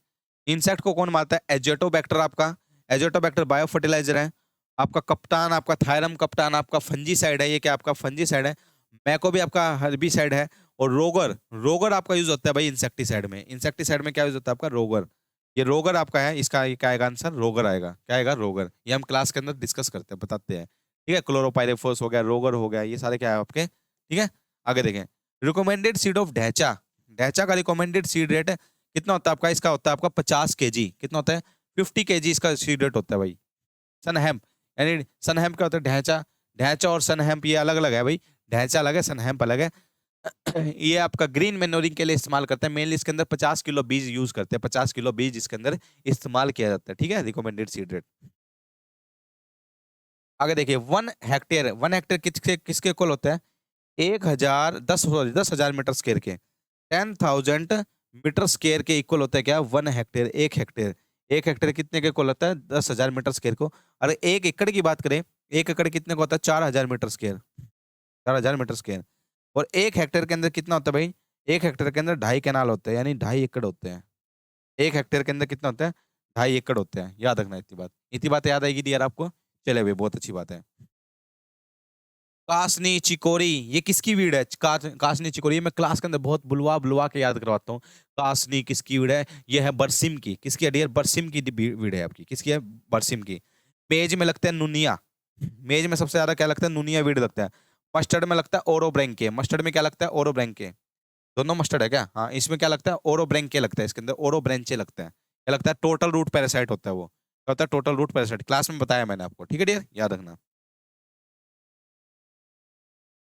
इंसेक्ट को कौन मारता है? एजोटोबैक्टर आपका, एजोटोबैक्टर बायो फर्टिलाइजर है आपका। कप्तान आपका थायरम कप्तान आपका फंजीसाइड है, ये क्या आपका? फंजीसाइड है। मैको भी आपका हर्बिसाइड है। और रोगर, रोगर आपका यूज होता है भाई इंसेक्टिसाइड में। इंसेक्टिसाइड में क्या यूज होता है आपका? रोगर। ये रोगर आपका है, इसका ये क्या आएगा आंसर? रोगर आएगा। क्या आएगा? रोगर। ये हम क्लास के अंदर डिस्कस करते हैं, बताते हैं, ठीक है। क्लोरोपाइरेफोस हो गया, रोगर हो गया, ये सारे क्या है आपके, ठीक है। आगे देखें, रिकमेंडेड सीड ऑफ ढैचा। ढैचा का रिकमेंडेड सीड रेट कितना होता है आपका? इसका होता है आपका 50 kg। कितना होता है? 50 kg इसका सीड रेट होता है भाई। सन हेम्प, यानी सन हेम्प क्या होता है? ढैंचा। ढैंचा और सन हेम्प ये अलग अलग है भाई। ढैंचा अलग है, सन हेम्प अलग है। ये आपका ग्रीन मैन्योरिंग के लिए इस्तेमाल करते हैं मेनली। इसके अंदर 50 किलो बीज यूज करते हैं, 50 किलो बीज इसके अंदर इस्तेमाल किया जाता है, ठीक है। Recommended seed rate. आगे देखिए, 1 हेक्टेयर, 1 हेक्टेयर किसके किसके इक्वल होता है? 1000, 10,000 मीटर स्क्वायर के, 10,000 मीटर स्क्वायर के इक्वल होता है क्या? 1 हेक्टेयर। 1 हेक्टेयर, 1 हेक्टेयर कितने के इक्वल होता है? 10,000 मीटर स्क्वायर को। अरे 1 एकड़ की बात करें, 1 एकड़ कितने को होता है? 4,000 मीटर स्क्वायर, 4,000 मीटर स्क्वायर। और 1 हेक्टेयर के अंदर कितना होता है भाई? 1 हेक्टेयर के अंदर 2.5 कैनाल होते हैं, यानी 2.5 एकड़ होते हैं। 1 हेक्टेयर के अंदर कितना होता है? 2.5 एकड़ होते हैं, याद रखना इतनी बात। इतनी बात याद आएगी यार आपको? चले भाई, बहुत अच्छी बात है। कासनी चिकोरी, ये किसकी वीड है? कासनी चिकोरी, ये मैं क्लास के अंदर बहुत बुलवा बुलवा के याद करवाता हूँ। कासनी किसकी वीड है? ये है बरसिम की। किसकी है डियर? बरसिम की वीड है आपकी। किसकी है? बरसिम की। मेज में लगता है नुनिया, मेज में सबसे ज्यादा क्या लगता है? नुनिया वीड लगता है। मस्टर्ड में लगता है ओरोब्रेंके। मस्टर्ड में क्या लगता है? ओरोब्रेंके। दोनों मस्टर्ड है क्या? हाँ, इसमें क्या लगता है? ओरोब्रेंके लगता है, इसके अंदर ओरोब्रेंचे लगता है। क्या लगता है? टोटल रूट पैरासाइट होता है वो। क्या होता है? टोटल रूट पैरासाइट, क्लास में बताया मैंने आपको, ठीक है डियर, याद रखना।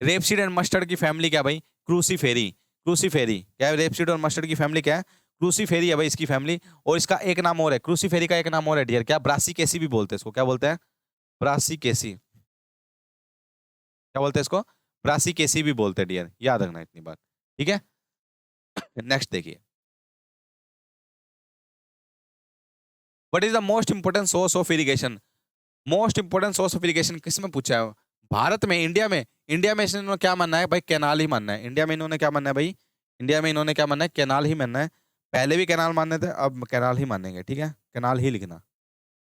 रेपसीड एंड मस्टर्ड की फैमिली क्या भाई? क्रूसीफेरी। क्रूसीफेरी क्या है? रेपसीड और मस्टर्ड की फैमिली क्या है? क्रूसीफेरी है भाई इसकी फैमिली। और इसका एक नाम और है, क्रूसीफेरी का एक नाम और है डियर, क्या? ब्रासिकेसी भी बोलते हैं इसको। क्या बोलते हैं? ब्रासिकेसी। क्या बोलते हैं इसको? ब्रासिकेसी भी बोलते हैं डियर, याद रखना इतनी बात, ठीक है। नेक्स्ट देखिए, what is the most important source of irrigation? Most important source of irrigation किस में पूछा है? भारत में, इंडिया में? इंडिया में इन्होंने क्या मानना है भाई? कैनाल ही मानना है। इंडिया में इन्होंने क्या मानना है भाई? इंडिया में इन्होंने क्या मानना है? कैनाल ही मानना है। पहले भी कैनाल मानने थे, अब कैनाल ही मानेंगे, ठीक है? कैनाल ही लिखना।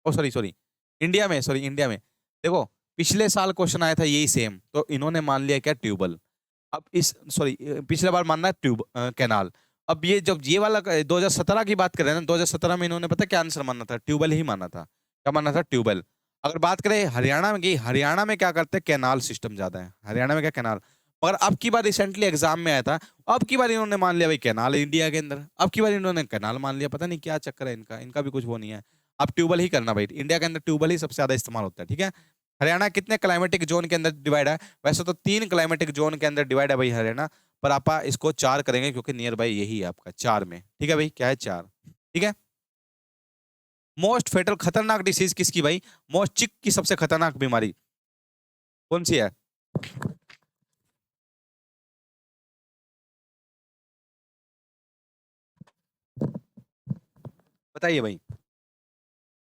ओ सॉरी सॉरी, इंडिया में, सॉरी इंडिया में। देखो पिछले साल क्वेश्चन आया था यही सेम, तो इन्होंने मान लिया क्या? ट्यूबल। अब इस सॉरी पिछले बार मानना है कैनाल। अब ये जब ये वाला 2017 की बात कर रहे हैं ना, 2017 में इन्होंने पता क्या आंसर मानना था? ट्यूबल ही माना था। क्या मानना था? ट्यूबल। अगर बात करें हरियाणा में की, हरियाणा में क्या करते हैं? कैनाल सिस्टम ज्यादा है हरियाणा में, क्या कैनाल। मगर अब की बार रिसेंटली एग्जाम में आया था, अब की बार इन्होंने मान लिया भाई कैनाल इंडिया के अंदर, अब की बार इन्होंने कैनाल मान लिया। पता नहीं क्या चक्कर है इनका, इनका भी कुछ वो नहीं है। अब ट्यूबल ही करना भाई, इंडिया के अंदर ट्यूबल ही सबसे ज्यादा इस्तेमाल होता है, ठीक है? हरियाणा कितने क्लाइमेटिक जोन के अंदर डिवाइड है? वैसे तो 3 क्लाइमेटिक जोन के अंदर डिवाइड है भाई हरियाणा, पर आप इसको 4 करेंगे क्योंकि नियर बाई यही है आपका 4 में, ठीक है भाई? क्या है? 4, ठीक है? मोस्ट फेटल खतरनाक डिसीज किसकी भाई? मोस्ट चिक की सबसे खतरनाक बीमारी कौन सी है? बताइए भाई,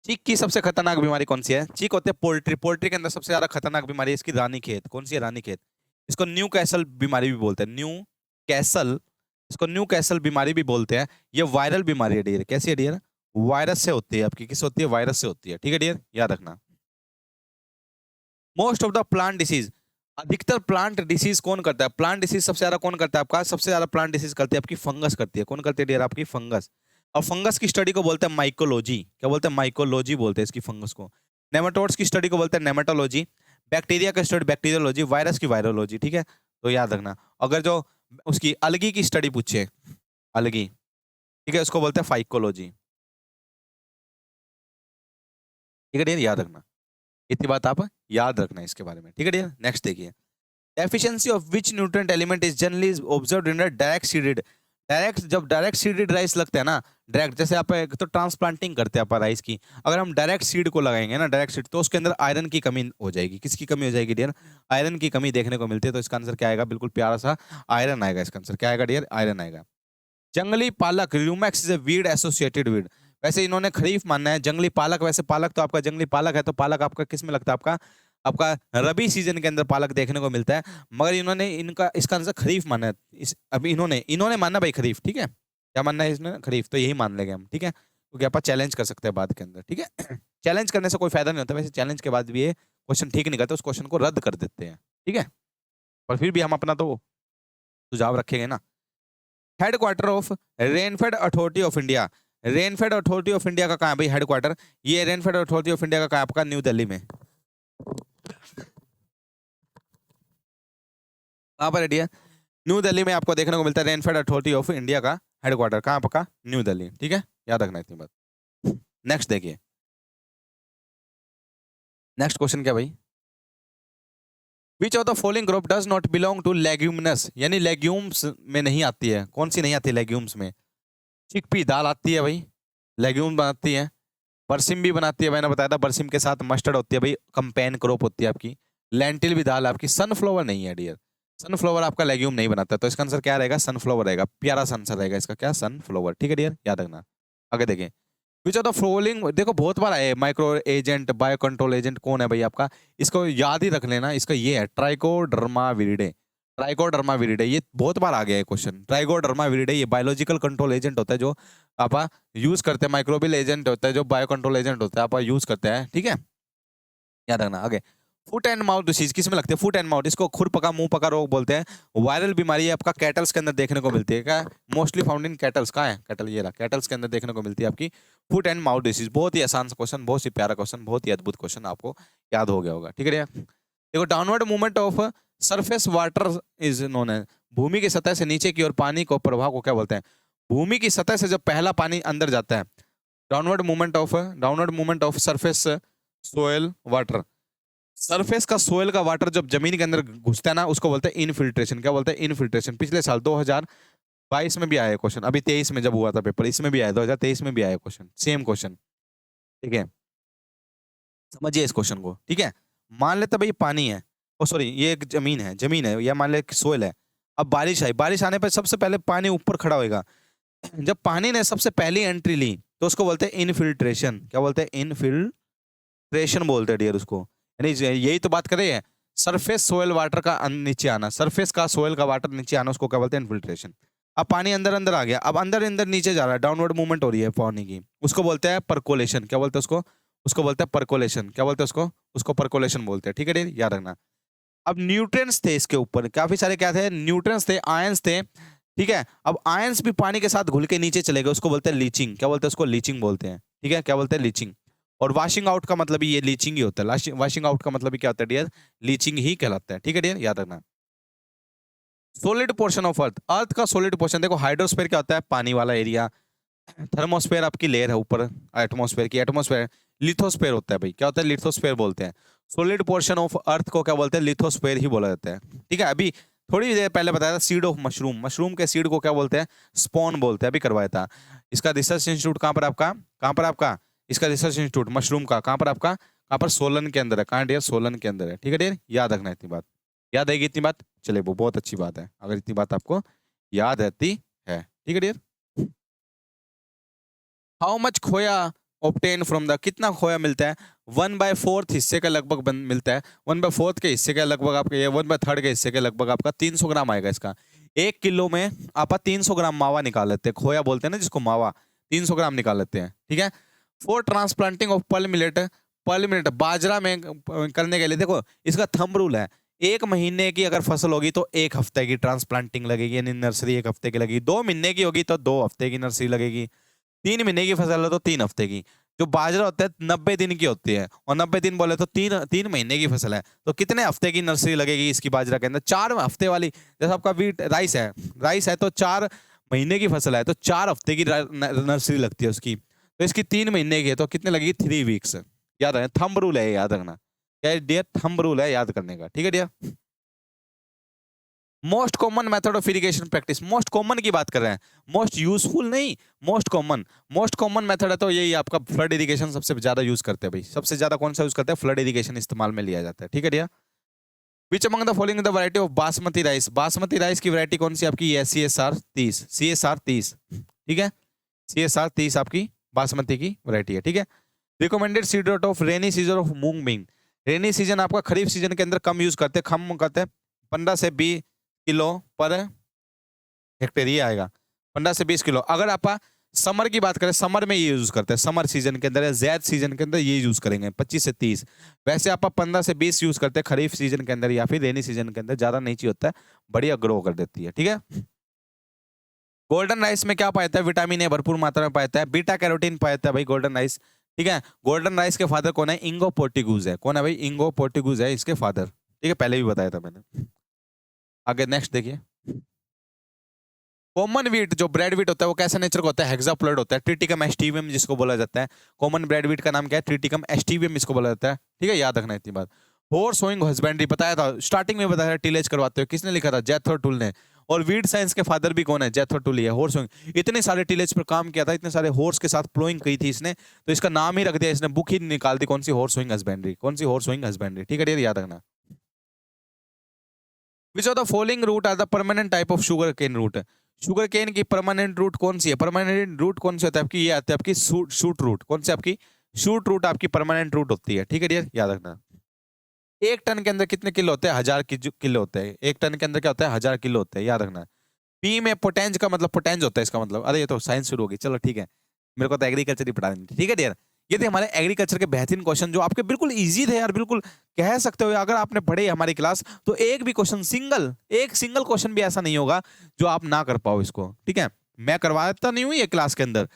चीक की सबसे खतरनाक बीमारी कौन सी है? चीक होते हैं पोल्ट्री, पोल्ट्री के अंदर सबसे ज्यादा खतरनाक बीमारी है इसकी रानी खेत। कौन सी है? रानी खेत। इसको न्यू कैसल बीमारी भी बोलते हैं, न्यू कैसल। इसको न्यू कैसल बीमारी भी बोलते हैं। ये वायरल बीमारी है डियर। कैसी है डियर? वायरस से होती है आपकी। किस होती है? वायरस से होती है, ठीक है डियर? याद रखना। Most of the plant disease, अधिकतर प्लांट डिसीज कौन करता है? प्लांट डिसीज सबसे ज्यादा कौन करता है आपका? सबसे ज्यादा प्लांट डिसीज करती है आपकी फंगस करती है। कौन करती है डियर? आपकी फंगस। और फंगस की स्टडी को बोलते हैं माइकोलॉजी। क्या बोलते हैं? माइकोलॉजी बोलते हैं इसकी फंगस को। नेमाटोड्स की स्टडी को बोलते हैं नेमाटोलॉजी। बैक्टीरिया का स्टडी बैक्टीरियोलॉजी। वायरस की वायरोलॉजी, ठीक है? तो याद रखना। अगर जो उसकी अलगी की स्टडी पूछे, अलगी, ठीक है, उसको बोलते हैं फाइकोलॉजी, ठीक है डियर? याद रखना, इतनी बात आप याद रखना इसके बारे में, ठीक है डियर? नेक्स्ट देखिए, efficiency of which nutrient element is generally observed in direct seeded. Direct, जब डायरेक्ट सीडेड राइस लगते हैं ना, डायरेक्ट जैसे आप एक तो ट्रांसप्लांटिंग करते हैं आप राइस की, अगर हम डायरेक्ट सीड को लगाएंगे ना, डायरेक्ट सीड, तो उसके अंदर आयरन की कमी हो जाएगी। किसकी कमी हो जाएगी डियर? आयरन की कमी देखने को मिलती है। तो इसका आंसर क्या आएगा? बिल्कुल प्यारा सा आयरन आएगा। इसका आंसर क्या आएगा डियर? आयरन आएगा। जंगली पालक, Rumex is a weed associated weed. वैसे इन्होंने खरीफ मानना है, जंगली पालक, वैसे पालक तो आपका जंगली पालक है, तो पालक आपका किस में लगता है? आपका आपका रबी सीजन के अंदर पालक देखने को मिलता है। मगर इन्होंने इनका इसका आंसर खरीफ माना है। अभी इन्होंने इन्होंने माना भाई खरीफ, ठीक है? क्या मानना है इसने? खरीफ। तो यही मान लेंगे हम, ठीक है? क्योंकि आप चैलेंज कर सकते हैं बाद के अंदर, ठीक है? चैलेंज करने से कोई फायदा नहीं होता। वैसे चैलेंज के बाद भी ये क्वेश्चन ठीक नहीं करते, उस क्वेश्चन को रद्द कर देते हैं, ठीक है? पर फिर भी हम अपना तो सुझाव रखेंगे ना। Headquarter of rainfed authority of India. Rainfed authority of India का कहाँ है भाई हेडक्वार्टर? ये रेनफेड अथॉरिटी ऑफ इंडिया का कहाँ है आपका? न्यू दिल्ली में। कहाँ पर है डियर? न्यू दिल्ली में आपको देखने को मिलता है रेनफेड अथॉरिटी ऑफ इंडिया का हेडक्वार्टर। कहाँ आपका? न्यू दिल्ली, ठीक है? याद रखना इतनी बात। नेक्स्ट देखिए, नेक्स्ट क्वेश्चन क्या भाई? Which of the following group does not belong to leguminous, यानी लेग्यूम्स में नहीं आती है। कौन सी नहीं आती लेग्यूम्स में? चिकपी दाल आती है भाई, लेग्यूम बनाती है। बरसिम भी बनाती है, मैंने बताया था बरसिम के साथ मस्टर्ड होती है भाई, कंपेन क्रॉप होती है आपकी। लेंटिल भी दाल आपकी। सनफ्लावर नहीं है डियर, सनफ्लावर आपका लेग्यूम नहीं बनाता। तो इसका आंसर क्या रहेगा? सनफ्लावर रहेगा। प्यारा सा आंसर रहेगा इसका, क्या? सनफ्लावर, ठीक है डियर? याद रखना। आगे देखें, विच ऑफ द फॉलोइंग, देखो बहुत बार आए, micro agent, bio control agent कौन है भाई आपका? इसको याद ही रख लेना। इसका ये है ट्राइकोडर्मा विरिडे। ट्राइकोडर्मा विरिडे, ये बहुत बार आ गया है क्वेश्चन। ट्राइकोडर्मा विरिडे ये बायोलॉजिकल कंट्रोल एजेंट होता है जो आप यूज करते हैं। माइक्रोबियल एजेंट होता है जो बायो कंट्रोल एजेंट होता है, आप यूज करते हैं, ठीक है? याद रखना। आगे, फुट एंड माउथ डिसीज किस में लगती है? फुट एंड माउथ, इसको खुर पका मुंह पका रोग बोलते हैं। वायरल बीमारी है आपका, कैटल्स के अंदर देखने को मिलती है। क्या? Mostly found in kettles. कहाँ है कैटल? ये रहा, कैटल्स के अंदर देखने को मिलती है आपकी फुट एंड माउथ डिसीज। बहुत ही आसान क्वेश्चन, बहुत ही प्यारा क्वेश्चन, बहुत ही अद्भुत क्वेश्चन, आपको याद हो गया होगा, ठीक है? देखो, downward movement of surface water is known है। भूमि की सतह से नीचे की ओर पानी को प्रवाह को क्या बोलते हैं? भूमि की सतह से जब पहला पानी अंदर जाता है, downward movement of surface soil water. Surface का सोयल का वाटर जब जमीन के अंदर घुसता है ना, उसको बोलते हैं इनफिल्ट्रेशन। क्या बोलते हैं? इनफिल्ट्रेशन। पिछले साल 2022 में भी आया क्वेश्चन, अभी 23 में जब हुआ था पेपर, इसमें भी आया, 2023 में भी आया क्वेश्चन, सेम क्वेश्चन, ठीक है? समझिए इस क्वेश्चन को, ठीक है? मान लेते भाई पानी है, ओ सॉरी ये एक जमीन है, या मान ले सोयल है। अब बारिश आई, बारिश आने पर सबसे पहले पानी ऊपर खड़ा होएगा। जब पानी ने सबसे पहली एंट्री ली, तो उसको बोलते हैं इनफिल्ट्रेशन। क्या बोलते हैं? इनफिल्ट्रेशन बोलते हैं डियर उसको। यानी यही तो बात कर रहे हैं, सरफेस सोयल वाटर का नीचे आना, सरफेस का सोयल का वाटर नीचे आना, उसको क्या बोलते हैं? इनफिल्ट्रेशन। अब पानी अंदर अंदर आ गया, अब अंदर अंदर नीचे जा रहा है, डाउनवर्ड मूवमेंट हो रही है पानी की, उसको बोलते हैं परकोलेशन। क्या बोलते हैं उसको? उसको बोलते हैं परकोलेशन। क्या बोलते हैं उसको? उसको परकोलेशन बोलते हैं। ठीक है डियर, याद रखना। अब न्यूट्रिएंट्स थे इसके ऊपर, काफी सारे क्या थे? न्यूट्रिएंट्स थे, आयंस थे। ठीक है, अब आयंस भी पानी के साथ घुल के नीचे चले गए, उसको बोलते हैं लीचिंग। क्या बोलते हैं उसको? लीचिंग बोलते हैं। ठीक है, क्या बोलते हैं? लीचिंग। और वॉशिंग आउट का मतलब ही ये लीचिंग ही होता है। वॉशिंग आउट का मतलब ही क्या होता है डियर? लीचिंग ही कहलाता है। ठीक है डियर, याद रखना। सोलिड पोर्शन ऑफ अर्थ, अर्थ का सोलिड पोर्शन देखो, हाइड्रोस्फीयर क्या होता है? पानी वाला एरिया। थर्मोस्फेयर आपकी लेयर है ऊपर एटमॉस्फेयर की, एटमॉस्फेयर। लिथोस्फेयर होता है भाई, क्या होता है? लिथोस्फेयर बोलते हैं। सॉलिड पोर्शन ऑफ अर्थ को क्या बोलते हैं? लिथोस्फेयर ही बोला जाता है। ठीक है, अभी थोड़ी देर पहले बताया था सीड ऑफ मशरूम, मशरूम के सीड को क्या बोलते हैं? स्पॉन बोलते हैं, अभी करवाया था। इसका रिसर्च इंस्टीट्यूट कहाँ पर आपका? कहाँ पर आपका इसका रिसर्च इंस्टीट्यूट मशरूम का? कहाँ पर आपका? कहाँ पर? सोलन के अंदर है। कहाँ डियर? सोलन के अंदर है। ठीक है डियर, याद रखना इतनी बात। याद आएगी इतनी बात? चले वो बहुत अच्छी बात है अगर इतनी बात आपको याद रहती है। ठीक है डियर। हाउ मच खोया ऑप्टेन फ्रॉम द, कितना खोया मिलता है? 1/4 हिस्से का लगभग मिलता है। 1/4 के हिस्से का लगभग आपका ये 1/3 के हिस्से के लगभग आपका 300 ग्राम आएगा इसका। 1 किलो में आप 300 ग्राम मावा निकाल लेते हैं, खोया बोलते हैं ना जिसको, मावा। 300 ग्राम निकाल लेते हैं। ठीक है, for transplanting of pearl millet, pearl millet बाजरा में करने के लिए देखो इसका थंब रूल है। 1 महीने की अगर फसल होगी तो 1 हफ्ते की ट्रांसप्लांटिंग लगेगी, यानी नर्सरी 1 हफ्ते की लगेगी। 2 महीने की होगी तो 2 हफ्ते की नर्सरी लगेगी। 3 महीने की फसल है तो 3 हफ्ते की। जो बाजरा होता है 90 दिन की होती है, और 90 दिन बोले तो तीन तीन महीने की फसल है, तो कितने हफ्ते की नर्सरी लगेगी इसकी बाजरा के अंदर? 4 हफ्ते वाली। जैसे आपका वीट राइस है, राइस है तो 4 महीने की फसल है तो 4 हफ्ते की नर्सरी लगती है उसकी। तो इसकी 3 महीने की है तो कितने लगेगी? 3 वीक्स। याद रखना, थंब रूल है, याद रखना क्या डियर? थंब रूल है याद करने का। ठीक है dear. Most common method of irrigation practice, most common की बात कर रहे हैं, मोस्ट यूजफुल नहीं, most common. Most common method है तो यही आपका फ्लड इरिगेशन सबसे ज्यादा यूज करते हैं भाई। सबसे ज्यादा कौन सा यूज करते हैं? फ्लड इरिगेशन इस्तेमाल में लिया जाता है। ठीक है dear. Which among the following the variety of basmati rice, basmati rice की वैरायटी कौन सी आपकी? ये CSR 30, CSR 30। ठीक है, CSR 30 आपकी बासमती की वैरायटी है। ठीक है, recommended seed rate of rainy season of moong bean, rainy season आपका खरीफ सीजन के अंदर कम यूज करते हैं, कम करते हैं। 15 से 20 किलो पर हेक्टेयर ये आएगा, 15 से 20 किलो। अगर आप समर की बात करें, समर में ये यूज करते हैं, समर सीजन के अंदर या जैद सीजन के अंदर ये यूज करेंगे 25 से 30। वैसे आप 15 से 20 यूज करते हैं खरीफ सीजन के अंदर या फिर रेनी सीजन के अंदर, ज्यादा नहीं चाहिए होता है, बढ़िया ग्रो कर देती है। ठीक है, गोल्डन राइस में क्या पाया जाता है? विटामिन ए भरपूर मात्रा में पाया जाता है, बीटा कैरोटीन पाया जाता है भाई गोल्डन राइस। ठीक है, गोल्डन राइस के फादर कौन है? इंगो पोर्टिगूज है। कौन है भाई? इंगो पोर्टिगूज है इसके फादर। ठीक है, पहले भी बताया था मैंने। आगे नेक्स्ट देखिए, कॉमन व्हीट जो ब्रेड व्हीट होता है वो कैसा नेचर का होता है? हेक्साप्लॉइड होता है, ट्रिटिकम एस्टिवियम जिसको बोला जाता है। कॉमन ब्रेड व्हीट का नाम क्या है? ट्रिटिकम एस्टिवियम इसको बोला जाता है। ठीक है, याद रखना इतनी बात। हॉर्स सोइंग हस्बेंड्री बताया था स्टार्टिंग में, बताया था टिलेज करवाते हो, किसने लिखा था? जेथरो टुल ने। और वीड साइंस के फादर भी कौन है? जेथरो टुल ही है। हॉर्स सोइंग, इतने सारे टिलेज पर काम किया था, इतने सारे हॉर्स के साथ प्लोइंग की थी इसने, तो इसका नाम ही रख दिया इसने, बुक ही निकाल दी। कौन सी? Horse sowing husbandry. कौन सी? Horse sowing husbandry. ठीक है, याद रखना। Which of the following root are the permanent type of sugar cane root, sugar cane की परमानेंट रूट कौन सी है? परमानेंट रूट कौन सी होता है आपकी? ये आती है आपकी शूट रूट। कौन सी आपकी? शूट रूट आपकी परमानेंट रूट होती है। ठीक है डियर, याद रखना। 1 टन के अंदर कितने किलो होते हैं? 1000 किलो होते हैं। 1 टन के अंदर क्या होता है? 1000 किलो होते हैं, याद रखना। पी में पोटेंज का मतलब, पोटेंज होता है इसका मतलब, अरे ये तो साइंस शुरू होगी, चलो ठीक है, मेरे को तो एग्रीकल्चर ही पढ़ा देंगे। ठीक है डियर, ये थे हमारे एग्रीकल्चर के बेहतरीन क्वेश्चन जो आपके बिल्कुल इजी थे यार, बिल्कुल कह सकते हो अगर आपने पढ़े हमारी क्लास तो एक भी क्वेश्चन, एक सिंगल क्वेश्चन भी ऐसा नहीं होगा जो आप ना कर पाओ इसको। ठीक है, मैं करवाता नहीं हूँ ये क्लास के अंदर,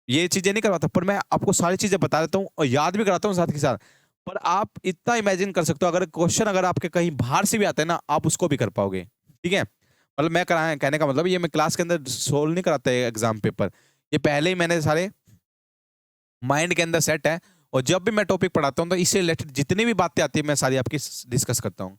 ये चीजें नहीं करवाता, पर मैं आपको सारी चीजें बता देता हूँ और याद भी कराता हूँ साथ के साथ। पर आप इतना इमेजिन कर सकते हो, अगर क्वेश्चन अगर आपके कहीं बाहर से भी आते हैं ना, आप उसको भी कर पाओगे। ठीक है, मतलब मैं कराया कहने का मतलब ये मैं क्लास के अंदर सोल्व नहीं कराता एग्जाम पेपर, ये पहले ही मैंने सारे माइंड के अंदर सेट है, और जब भी मैं टॉपिक पढ़ाता हूँ तो इससे रिलेटेड जितनी भी बातें आती है मैं सारी आपकी डिस्कस करता हूँ।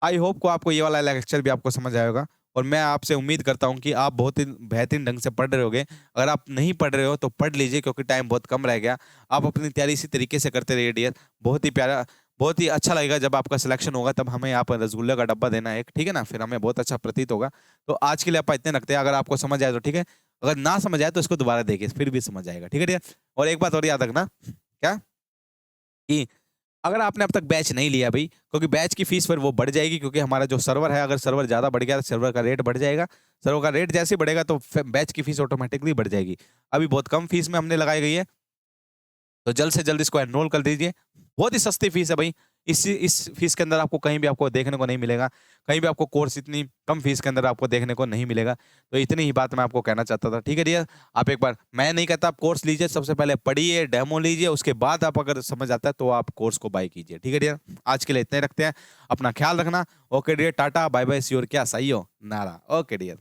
आई होप को आपको ये वाला लेक्चर भी आपको समझ आएगा, और मैं आपसे उम्मीद करता हूँ कि आप बहुत ही बेहतरीन ढंग से पढ़ रहे होगे। अगर आप नहीं पढ़ रहे हो तो पढ़ लीजिए, क्योंकि टाइम बहुत कम रह गया। आप अपनी तैयारी इसी तरीके से करते रहिए डियर, बहुत ही प्यारा, बहुत ही अच्छा लगेगा जब आपका सिलेक्शन होगा, तब हमें यहाँ पर रसगुल्ले का डब्बा देना एक, ठीक है ना, फिर हमें बहुत अच्छा प्रतीत होगा। तो आज के लिए आप इतने रखते हैं, अगर आपको समझ आए तो ठीक है, अगर ना समझ आए तो इसको दोबारा देखिए, फिर भी समझ आएगा। ठीक है डियर। और एक बात और याद रखना, क्या कि अगर आपने अब तक बैच नहीं लिया भाई, क्योंकि बैच की फीस फिर वो बढ़ जाएगी, क्योंकि हमारा जो सर्वर है, अगर सर्वर ज़्यादा बढ़ गया तो सर्वर का रेट बढ़ जाएगा। सर्वर का रेट जैसे ही बढ़ेगा तो बैच की फीस ऑटोमेटिकली बढ़ जाएगी। अभी बहुत कम फीस में हमने लगाई गई है, तो जल्द से जल्द इसको एनरोल कर दीजिए। बहुत ही सस्ती फीस है भाई। इस फीस के अंदर आपको कहीं भी आपको देखने को नहीं मिलेगा, कहीं भी आपको कोर्स इतनी कम फीस के अंदर आपको देखने को नहीं मिलेगा। तो इतनी ही बात मैं आपको कहना चाहता था। ठीक है डियर, आप एक बार, मैं नहीं कहता आप कोर्स लीजिए, सबसे पहले पढ़िए, डेमो लीजिए, उसके बाद आप अगर समझ आता है तो आप कोर्स को बाय कीजिए। ठीक है डियर, आज के लिए इतने रखते हैं, अपना ख्याल रखना। Okay dear, tata bye bye, सी और क्या सही हो नारा। Okay dear.